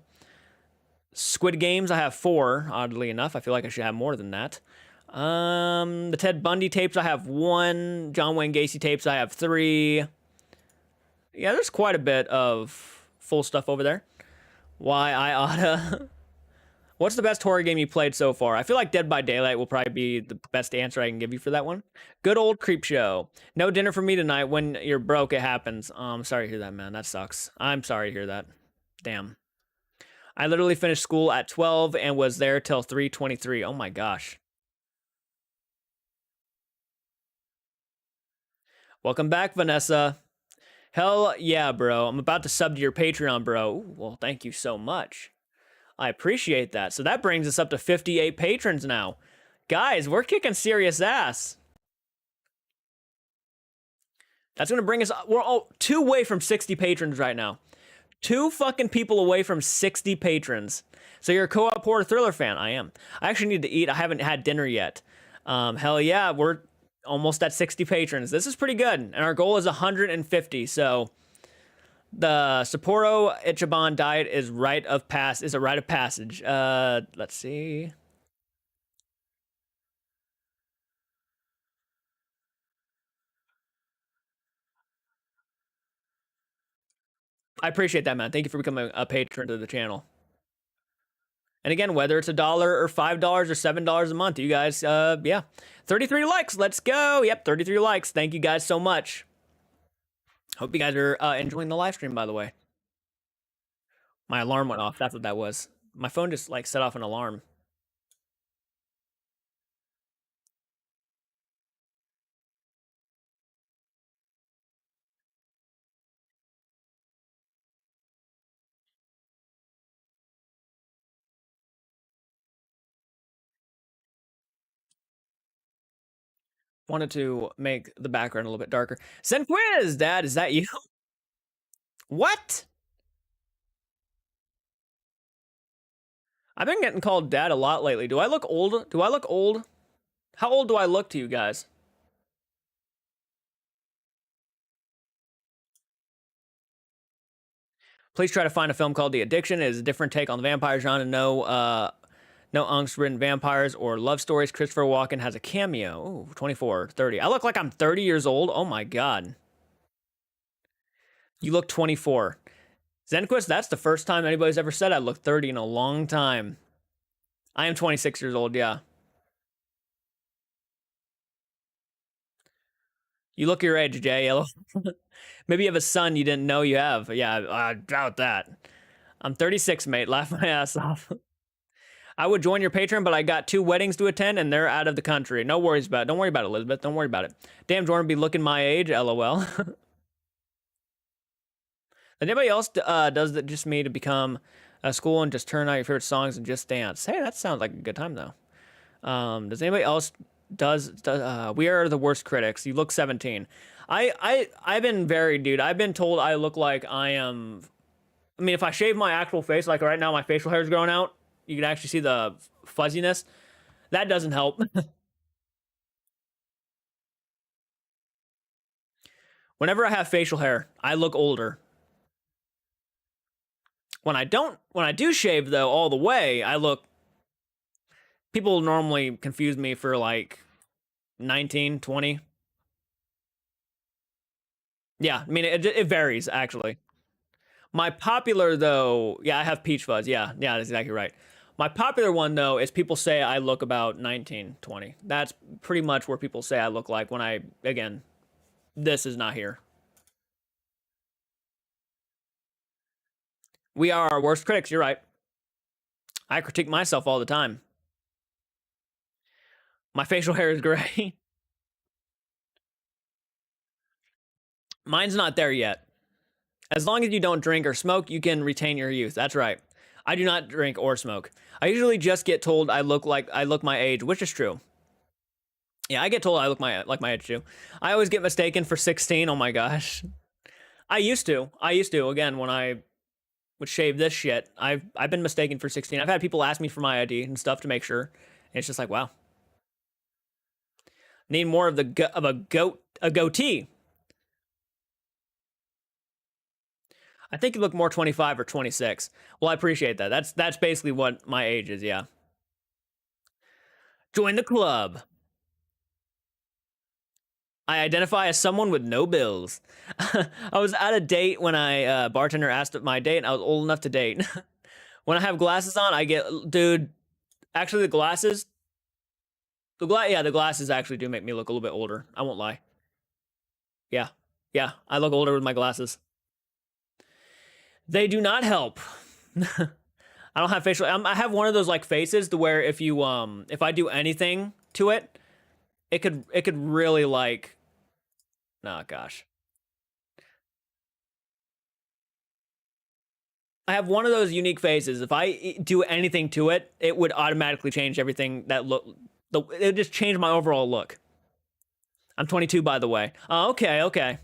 Squid Games, I have 4, oddly enough. I feel like I should have more than that. The Ted Bundy tapes, I have 1. John Wayne Gacy tapes, I have 3. Yeah, there's quite a bit of full stuff over there. Why I oughta. What's the best horror game you played so far? I feel like Dead by Daylight will probably be the best answer I can give you for that one. Good old Creepshow. No dinner for me tonight. When you're broke, it happens. I'm sorry to hear that, man. That sucks. I'm sorry to hear that. Damn. I literally finished school at 12 and was there till 3:23. Oh my gosh. Welcome back, Vanessa. Hell yeah, bro. I'm about to sub to your Patreon, bro. Ooh, well, thank you so much. I appreciate that. So that brings us up to 58 patrons now. Guys, we're kicking serious ass. That's going to bring us... We're 2 away from 60 patrons right now. 2 fucking people away from 60 patrons. So you're a co-op horror thriller fan? I am. I actually need to eat. I haven't had dinner yet. Hell yeah, we're almost at 60 patrons. This is pretty good. And our goal is 150. So the Sapporo Ichiban diet is a rite of passage. Let's see. I appreciate that, man. Thank you for becoming a patron to the channel. And again, whether it's $1 or $5 or $7 a month, you guys, yeah. 33 likes. Let's go. Yep, 33 likes. Thank you guys so much. Hope you guys are enjoying the live stream, by the way. My alarm went off. That's what that was. My phone just like set off an alarm. Wanted to make the background a little bit darker. Send quiz, Dad. Is that you? What? I've been getting called Dad a lot lately. Do I look old? Do I look old? How old do I look to you guys? Please try to find a film called The Addiction. It is a different take on the vampire genre. No angst-ridden vampires or love stories. Christopher Walken has a cameo. Ooh, 24, 30. I look like I'm 30 years old. Oh my god. You look 24. Zenquist, that's the first time anybody's ever said I look 30 in a long time. I am 26 years old, yeah. You look your age, Jay. Maybe you have a son you didn't know you have. Yeah, I doubt that. I'm 36, mate. Laugh my ass off. I would join your Patreon, but I got 2 weddings to attend, and they're out of the country. No worries about it. Don't worry about it, Elizabeth. Don't worry about it. Damn, Jordan be looking my age. LOL. Anybody else does that just me to become a school and just turn out your favorite songs and just dance? Hey, that sounds like a good time, though. Does anybody else we are the worst critics. You look 17. I've been varied, dude. I've been told I look like I am... I mean, if I shave my actual face, like right now my facial hair is growing out, you can actually see the fuzziness. That doesn't help. Whenever I have facial hair, I look older. When I do shave though all the way, I look People normally confuse me for like 19, 20. Yeah, I mean it varies actually. My popular though, yeah, I have peach fuzz. Yeah, yeah, that's exactly right. My popular one though is people say I look about 19, 20. That's pretty much where people say I look like when I again, this is not here. We are our worst critics, you're right. I critique myself all the time. My facial hair is gray. Mine's not there yet. As long as you don't drink or smoke, you can retain your youth. That's right. I do not drink or smoke. I usually just get told I look my age, which is true. Yeah, I get told I look my age too. I always get mistaken for 16. Oh my gosh. I used to. Again when I would shave this shit. I've been mistaken for 16. I've had people ask me for my ID and stuff to make sure. And it's just like, wow. Need more of a goatee. I think you look more 25 or 26. Well, I appreciate that. That's basically what my age is, yeah. Join the club. I identify as someone with no bills. I was at a date when bartender asked my date, and I was old enough to date. When I have glasses on, I get, dude. Actually, the glasses actually do make me look a little bit older. I won't lie. Yeah, yeah, I look older with my glasses. They do not help. I don't have facial. I have one of those like faces to where if I do anything to it, it could really like. Oh gosh. I have one of those unique faces. If I do anything to it, it would automatically change everything that look. It would just change my overall look. I'm 22, by the way. Oh, okay, okay.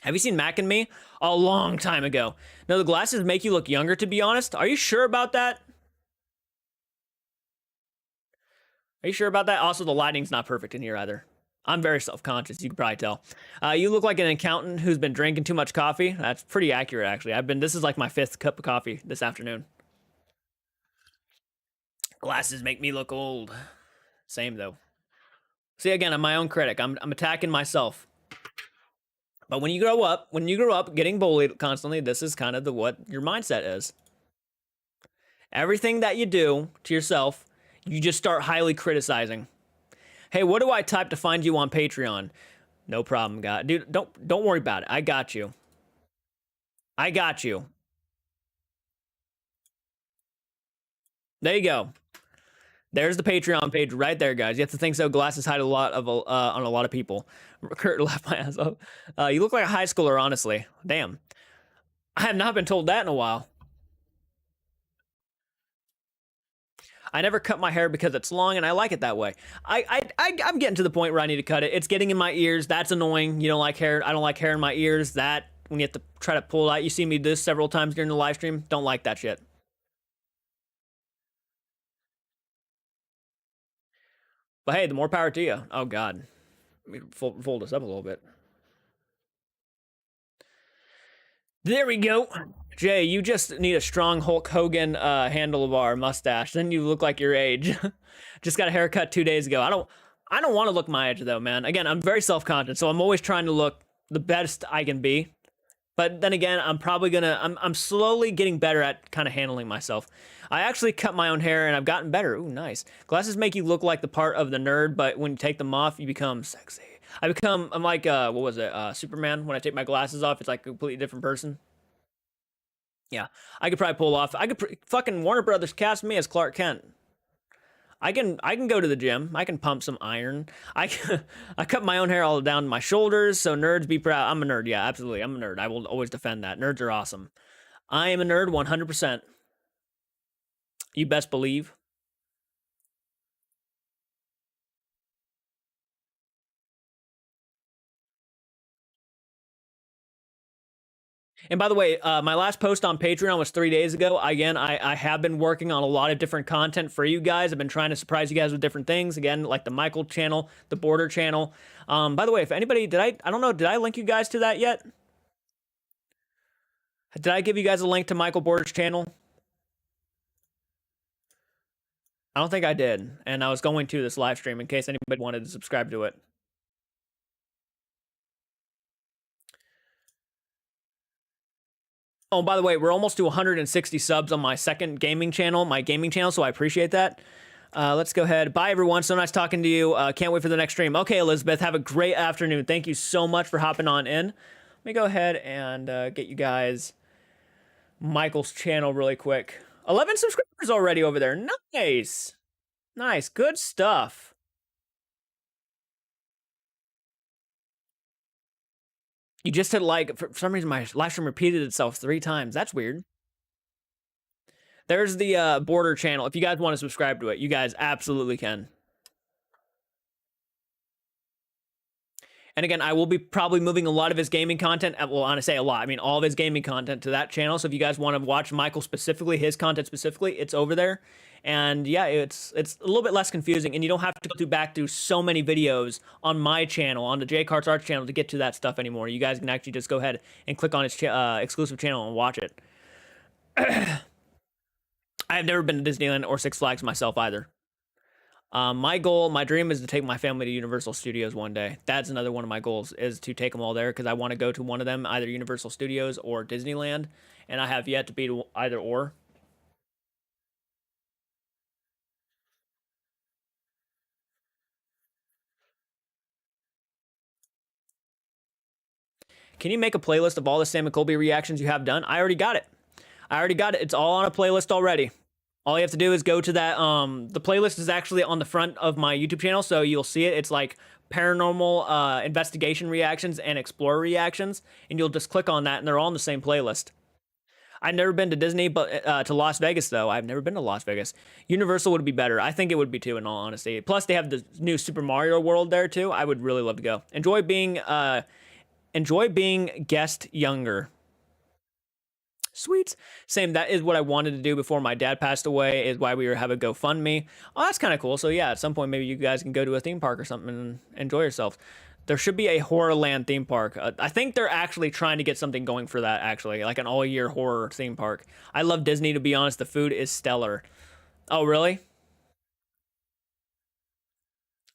Have you seen Mac and Me? A long time ago. No, the glasses make you look younger, to be honest. Are you sure about that? Are you sure about that? Also, the lighting's not perfect in here either. I'm very self-conscious, you can probably tell. You look like an accountant who's been drinking too much coffee. That's pretty accurate, actually. This is like my 5th cup of coffee this afternoon. Glasses make me look old. Same, though. See, again, I'm my own critic. I'm attacking myself. But when you grow up getting bullied constantly, this is kind of what your mindset is. Everything that you do to yourself, you just start highly criticizing. Hey, what do I type to find you on Patreon? No problem, guy. Dude, don't worry about it. I got you. I got you. There you go. There's the Patreon page right there, guys. You have to think so. Glasses hide a lot of on a lot of people. Kurt laughed my ass off. You look like a high schooler, honestly. Damn. I have not been told that in a while. I never cut my hair because it's long and I like it that way. I'm getting to the point where I need to cut it. It's getting in my ears. That's annoying. You don't like hair. I don't like hair in my ears. That when you have to try to pull it out. You see me do this several times during the live stream. Don't like that shit. But hey, the more power to you. Oh God. Let me fold this up a little bit. There we go. Jay, you just need a strong Hulk Hogan handlebar mustache. Then you look like your age. Just got a haircut 2 days ago. I don't want to look my age though, man. Again, I'm very self-conscious, so I'm always trying to look the best I can be. But then again, I'm slowly getting better at kind of handling myself. I actually cut my own hair and I've gotten better. Ooh, nice. Glasses make you look like the part of the nerd, but when you take them off, you become sexy. I'm like, what was it? Superman. When I take my glasses off, it's like a completely different person. Yeah, I could probably pull off. Fucking Warner Brothers cast me as Clark Kent. I can go to the gym. I can pump some iron. I cut my own hair all down my shoulders, so nerds be proud. I'm a nerd. Yeah, absolutely. I'm a nerd. I will always defend that. Nerds are awesome. I am a nerd 100%. You best believe. And by the way, my last post on Patreon was 3 days ago. Again, I have been working on a lot of different content for you guys. I've been trying to surprise you guys with different things. Again, like the Michael channel, the Border channel. By the way, if anybody, I don't know, did I link you guys to that yet? Did I give you guys a link to Michael Border's channel? I don't think I did, and I was going to this live stream in case anybody wanted to subscribe to it. Oh, by the way, we're almost to 160 subs on my second gaming channel, so I appreciate that. Let's go ahead. Bye, everyone. So nice talking to you. Can't wait for the next stream. Okay, Elizabeth, have a great afternoon. Thank you so much for hopping on in. Let me go ahead and get you guys Michael's channel really quick. 11 subscribers already over there. Nice. Nice. Good stuff. You just hit like, for some reason my live stream repeated itself 3 times. That's weird. There's the border channel. If you guys want to subscribe to it, you guys absolutely can. And again, I will be probably moving a lot of his gaming content. Well, I say a lot. I mean, all of his gaming content to that channel. So if you guys want to watch Michael specifically, his content specifically, it's over there. And yeah, it's a little bit less confusing, and you don't have to go back through so many videos on my channel, on the JCARTS Arts channel, to get to that stuff anymore. You guys can actually just go ahead and click on his exclusive channel and watch it. I have never been to Disneyland or Six Flags myself either. My goal, my dream is to take my family to Universal Studios one day. That's another one of my goals, is to take them all there, because I want to go to one of them, either Universal Studios or Disneyland, and I have yet to be to either or. Can you make a playlist of all the Sam and Colby reactions you have done? I already got it. It's all on a playlist already. All you have to do is go to that. The playlist is actually on the front of my YouTube channel, so you'll see it. It's like paranormal investigation reactions and explorer reactions, and you'll just click on that, and they're all in the same playlist. I've never been to Disney, but to Las Vegas, though. I've never been to Las Vegas. Universal would be better. I think it would be, too, in all honesty. Plus, they have the new Super Mario World there, too. I would really love to go. Enjoy being guest younger. Sweet. Same, that is what I wanted to do before my dad passed away, is why we were having a GoFundMe. Oh, that's kind of cool. So yeah, at some point, maybe you guys can go to a theme park or something and enjoy yourself. There should be a Horrorland theme park. I think they're actually trying to get something going for that, actually, like an all-year horror theme park. I love Disney, to be honest. The food is stellar. Oh, really?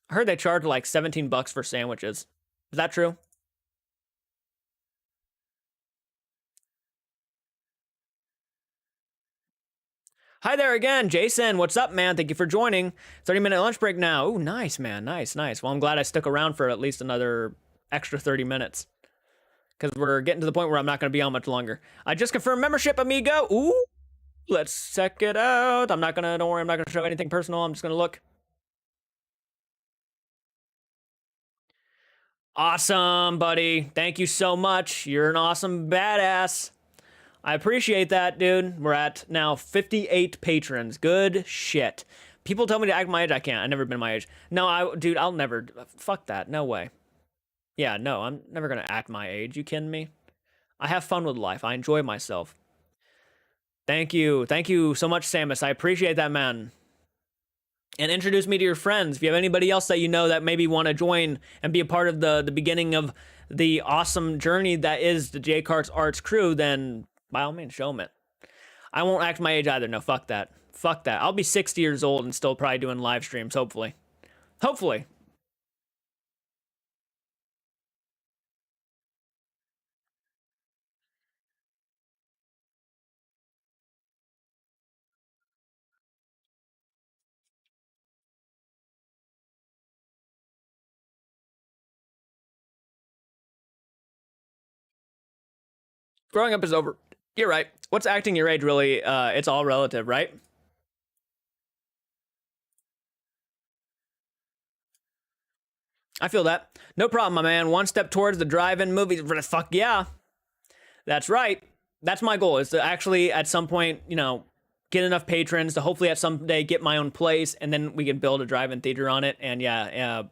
I heard they charge like 17 bucks for sandwiches. Is that true? Hi there again, Jason. What's up, man? Thank you for joining. 30-minute lunch break now. Ooh, nice, man. Nice, nice. Well, I'm glad I stuck around for at least another extra 30 minutes. Because we're getting to the point where I'm not going to be on much longer. I just confirmed membership, amigo. Ooh, let's check it out. Don't worry, I'm not going to show anything personal. I'm just going to look. Awesome, buddy. Thank you so much. You're an awesome badass. I appreciate that, dude. We're at now 58 patrons. Good shit. People tell me to act my age. I can't. I've never been my age. No, dude, I'll never. Fuck that. No way. Yeah, no, I'm never gonna act my age. You kidding me? I have fun with life. I enjoy myself. Thank you. Thank you so much, Samus. I appreciate that, man. And introduce me to your friends. If you have anybody else that you know that maybe want to join and be a part of the beginning of the awesome journey that is the JCARTS Arts crew, then by all means, show them it. I won't act my age either. No, fuck that. Fuck that. I'll be 60 years old and still probably doing live streams, hopefully. Hopefully. Growing up is over. You're right. What's acting your age really? It's all relative, right? I feel that. No problem, my man. One step towards the drive-in movies. Fuck yeah. That's right. That's my goal, is to actually at some point, get enough patrons to hopefully at some day get my own place, and then we can build a drive-in theater on it, and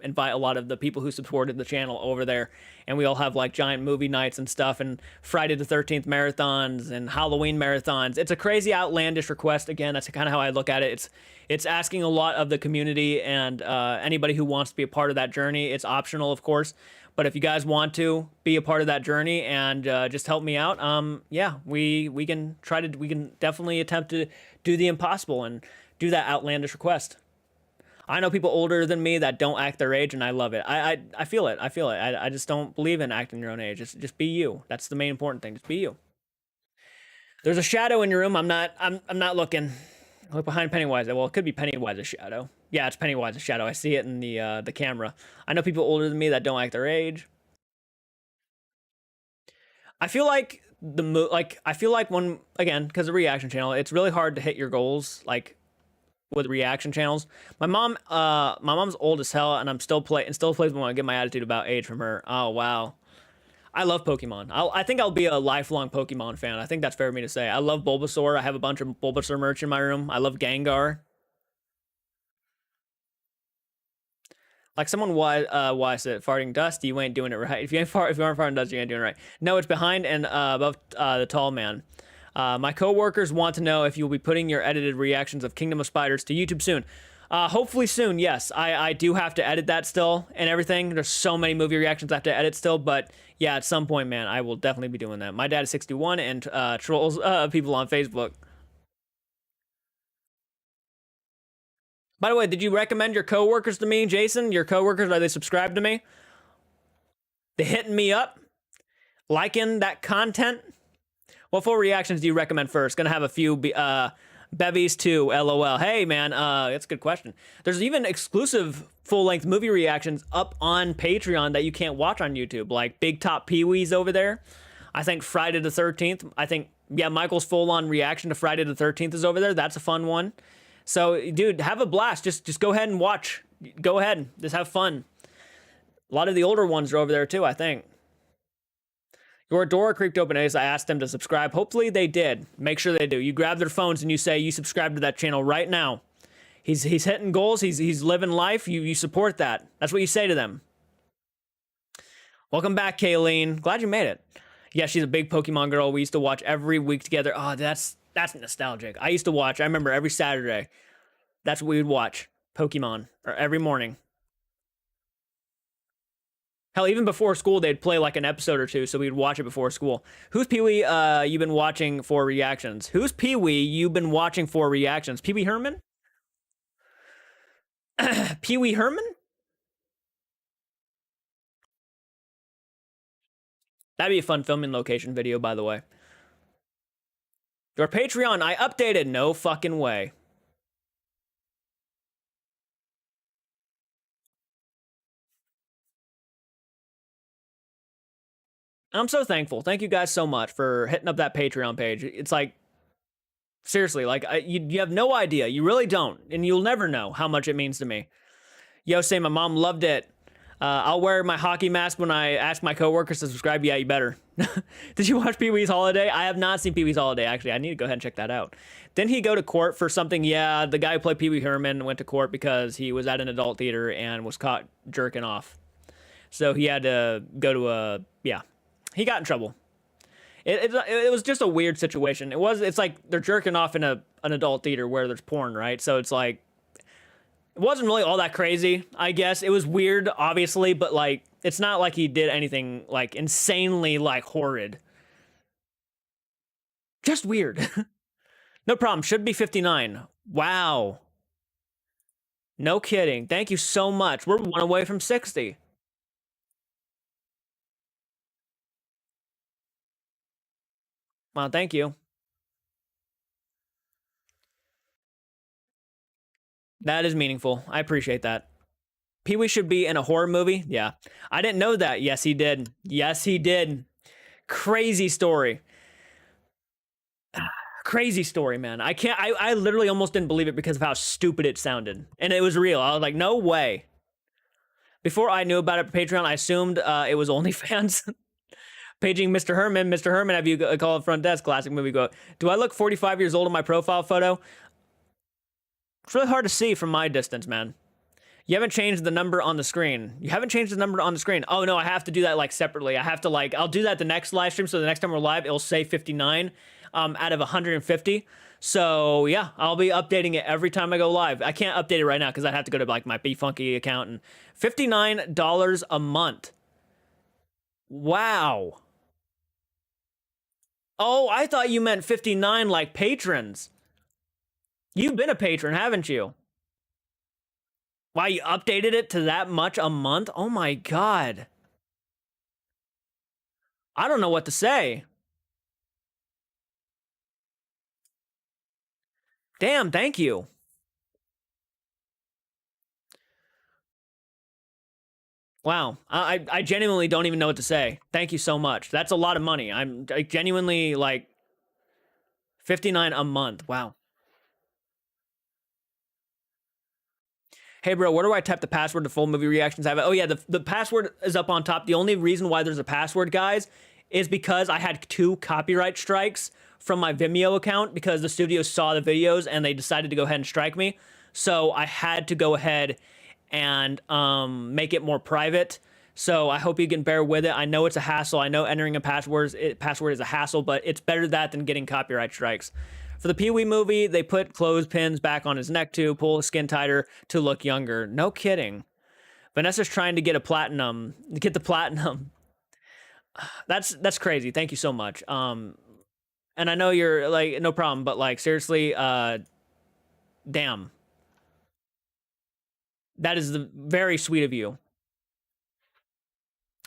invite a lot of the people who supported the channel over there, and we all have like giant movie nights and stuff, and Friday the 13th marathons and Halloween marathons. It's a crazy outlandish request. Again, that's kind of how I look at it. It's asking a lot of the community, and anybody who wants to be a part of that journey. It's optional, of course, but if you guys want to be a part of that journey and just help me out, yeah, we can definitely attempt to do the impossible and do that outlandish request. I know people older than me that don't act their age, and I love it. I feel it. I feel it. I just don't believe in acting your own age. Just be you. That's the main important thing. Just be you. There's a shadow in your room. I'm not looking. Look behind Pennywise. Well, it could be Pennywise's shadow. Yeah, it's Pennywise's shadow. I see it in the camera. I know people older than me that don't act their age. I feel like I feel like when, again, because of reaction channel, it's really hard to hit your goals like with reaction channels. My mom's old as hell, and still plays when I get my attitude about age from her. Oh wow. I love Pokemon. I think I'll be a lifelong Pokemon fan. I think that's fair for me to say. I love Bulbasaur. I have a bunch of Bulbasaur merch in my room. I love Gengar. Like someone why said farting dust, you ain't doing it right. If you aren't farting dust, you ain't doing it right. No, it's behind and above the tall man. My coworkers want to know if you'll be putting your edited reactions of Kingdom of Spiders to YouTube soon. Hopefully soon, yes. I do have to edit that still and everything. There's so many movie reactions I have to edit still, but yeah, at some point, man, I will definitely be doing that. My dad is 61 and trolls people on Facebook. By the way, did you recommend your coworkers to me, Jason? Your coworkers, are they subscribed to me? They hitting me up? Liking that content? What full reactions do you recommend first? Gonna have a few bevies too, lol. Hey man, that's a good question. There's even exclusive full-length movie reactions up on Patreon that you can't watch on YouTube, like Big Top Pee-wee's over there. I think Friday the 13th, yeah, Michael's full-on reaction to Friday the 13th is over there. That's a fun one. So, dude, have a blast. Just go ahead and watch. Go ahead. Just have fun. A lot of the older ones are over there, too, I think. Your door creaked open as I asked them to subscribe. Hopefully they did. Make sure they do. You grab their phones and you say you subscribe to that channel right now. He's hitting goals. He's living life. You support that. That's what you say to them. Welcome back, Kayleen. Glad you made it. Yeah, she's a big Pokemon girl. We used to watch every week together. Oh, that's nostalgic. I used to watch. I remember every Saturday. That's what we would watch. Pokemon. Or every morning. Hell, even before school, they'd play like an episode or two, so we'd watch it before school. Who's Pee-wee you've been watching for reactions? Who's Pee-wee you've been watching for reactions? Pee-wee Herman? Pee-wee Herman? That'd be a fun filming location video, by the way. Your Patreon, I updated. No fucking way. I'm so thankful. Thank you guys so much for hitting up that Patreon page. It's like, seriously, like, you have no idea. You really don't. And you'll never know how much it means to me. Yo, say my mom loved it. I'll wear my hockey mask when I ask my coworkers to subscribe. Yeah, you better. Did you watch Pee-wee's Holiday? I have not seen Pee-wee's Holiday, actually. I need to go ahead and check that out. Didn't he go to court for something? Yeah, the guy who played Pee-wee Herman went to court because he was at an adult theater and was caught jerking off. So he had to go to yeah. He got in trouble. It was just a weird situation. It's like they're jerking off in an adult theater where there's porn, right? So it's like, it wasn't really all that crazy, I guess. It was weird, obviously, but like, it's not like he did anything like insanely like horrid. Just weird. No problem. Should be 59. Wow. No kidding. Thank you so much. We're one away from 60. Well, thank you. That is meaningful. I appreciate that. Pee-wee should be in a horror movie? Yeah. I didn't know that. Yes, he did. Yes, he did. Crazy story. Crazy story, man. I literally almost didn't believe it because of how stupid it sounded. And it was real. I was like, no way. Before I knew about it for Patreon, I assumed it was OnlyFans. Paging Mr. Herman. Mr. Herman, have you called front desk? Classic movie quote. Do I look 45 years old in my profile photo? It's really hard to see from my distance, man. You haven't changed the number on the screen. You haven't changed the number on the screen. Oh, no, I have to do that, like, separately. I have to, like, I'll do that the next live stream, so the next time we're live, it'll say 59 out of 150. So, yeah, I'll be updating it every time I go live. I can't update it right now because I'd have to go to, like, my BeFunky account. And $59 a month. Wow. Oh, I thought you meant 59 like patrons. You've been a patron, haven't you? Wow, you updated it to that much a month? Oh my god. I don't know what to say. Damn, thank you. Wow. I genuinely don't even know what to say. Thank you so much. That's a lot of money. I genuinely like 59 a month. Wow. Hey bro, where do I type the password to full movie reactions? Oh yeah, the password is up on top. The only reason why there's a password, guys, is because I had 2 copyright strikes from my Vimeo account because the studio saw the videos and they decided to go ahead and strike me. So I had to go ahead and make it more private. So I hope you can bear with it. I know it's a hassle. I know entering a password is a hassle, but it's better that than getting copyright strikes. For the Pee Wee movie, they put clothespins back on his neck to pull his skin tighter to look younger. No kidding. Vanessa's trying to get the platinum. That's crazy. Thank you so much. And I know you're like no problem, but like seriously, damn. That is very sweet of you.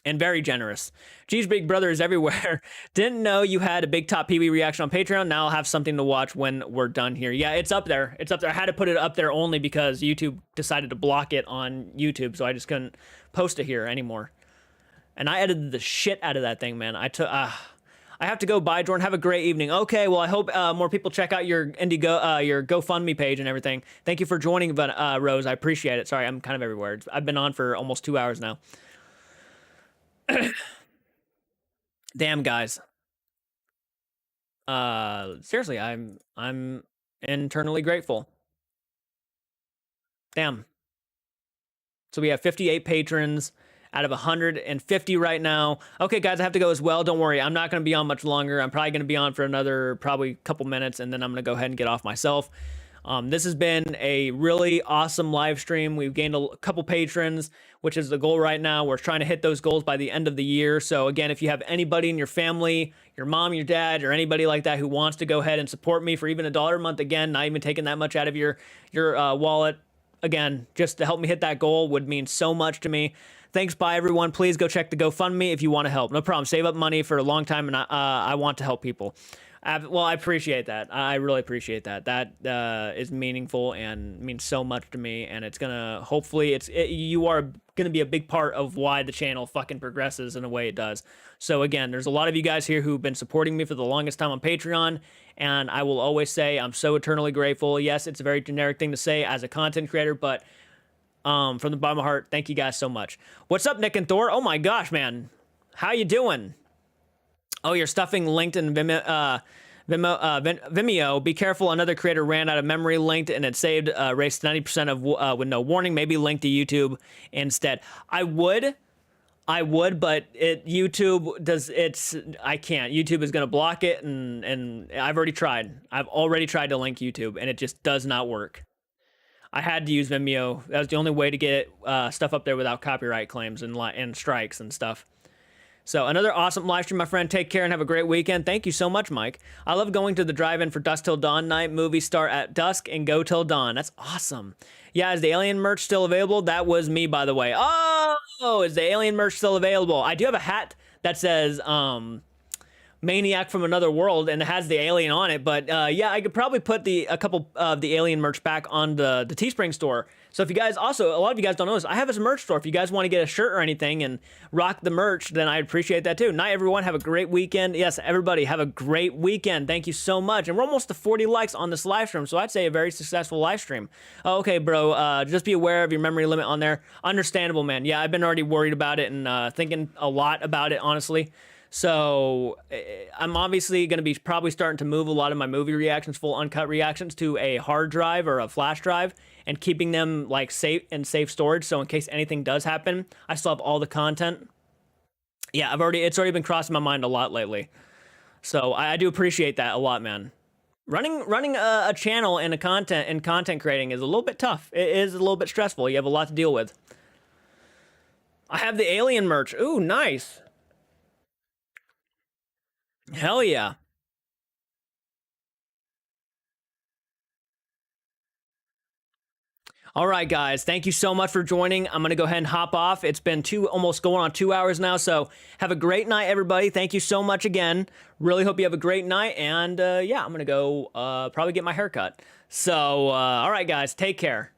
And very generous. G's Big Brother is everywhere. Didn't know you had a big top Pee Wee reaction on Patreon. Now I'll have something to watch when we're done here. Yeah, it's up there. It's up there. I had to put it up there only because YouTube decided to block it on YouTube, so I just couldn't post it here anymore. And I edited the shit out of that thing, man. I have to go. Bye, Jordan. Have a great evening. Okay, well, I hope more people check out your your GoFundMe page and everything. Thank you for joining, Rose. I appreciate it. Sorry, I'm kind of everywhere. I've been on for almost 2 hours now. Damn, guys. Seriously, I'm internally grateful. Damn. So we have 58 patrons out of 150 right now. Okay, guys, I have to go as well. Don't worry, I'm not going to be on much longer. I'm probably going to be on for another probably couple minutes, and then I'm going to go ahead and get off myself. This has been a really awesome live stream. We've gained a couple patrons, which is the goal right now. We're trying to hit those goals by the end of the year. So again, if you have anybody in your family, your mom, your dad, or anybody like that who wants to go ahead and support me for even $1 a month, again, not even taking that much out of your wallet, again, just to help me hit that goal would mean so much to me. Thanks, bye everyone. Please go check the GoFundMe if you want to help. No problem. Save up money for a long time, and I want to help people. Well, I appreciate that. I really appreciate that. That is meaningful and means so much to me. And it's gonna hopefully you are gonna be a big part of why the channel fucking progresses in a way it does. So again, there's a lot of you guys here who've been supporting me for the longest time on Patreon, and I will always say I'm so eternally grateful. Yes, it's a very generic thing to say as a content creator, but from the bottom of my heart, thank you guys so much. What's up, Nick and Thor? Oh my gosh, man, how you doing? Oh, you're stuffing linked in Vimeo. Be careful, another creator ran out of memory linked and it saved erased 90% of with no warning. Maybe link to YouTube instead. I would, but YouTube does it's I can't. YouTube is gonna block it, and I've already tried. I've already tried to link YouTube, and it just does not work. I had to use Vimeo. That was the only way to get stuff up there without copyright claims and strikes and stuff. So another awesome live stream, my friend. Take care and have a great weekend. Thank you so much, Mike. I love going to the drive-in for Dusk Till Dawn night. Movies start at dusk and go till dawn. That's awesome. Yeah, is the Alien merch still available? That was me, by the way. Oh, is the Alien merch still available? I do have a hat that says Maniac from Another World, and it has the alien on it. But yeah, I could probably put a couple of the Alien merch back on the Teespring store. So if you guys also, a lot of you guys don't know this, I have a merch store. If you guys want to get a shirt or anything and rock the merch, then I'd appreciate that too. Night, everyone. Have a great weekend. Yes, everybody, have a great weekend. Thank you so much. And we're almost to 40 likes on this live stream, so I'd say a very successful live stream. Okay, bro, just be aware of your memory limit on there. Understandable, man. Yeah, I've been already worried about it and thinking a lot about it, honestly. So I'm obviously going to be probably starting to move a lot of my movie reactions, full uncut reactions, to a hard drive or a flash drive, and keeping them like safe storage. So in case anything does happen, I still have all the content. Yeah, it's already been crossing my mind a lot lately. So I do appreciate that a lot, man. Running a channel and content creating is a little bit tough. It is a little bit stressful. You have a lot to deal with. I have the Alien merch. Ooh, nice. Hell yeah. All right, guys. Thank you so much for joining. I'm going to go ahead and hop off. It's been almost going on 2 hours now. So have a great night, everybody. Thank you so much again. Really hope you have a great night. And yeah, I'm going to go probably get my hair cut. So, all right, guys. Take care.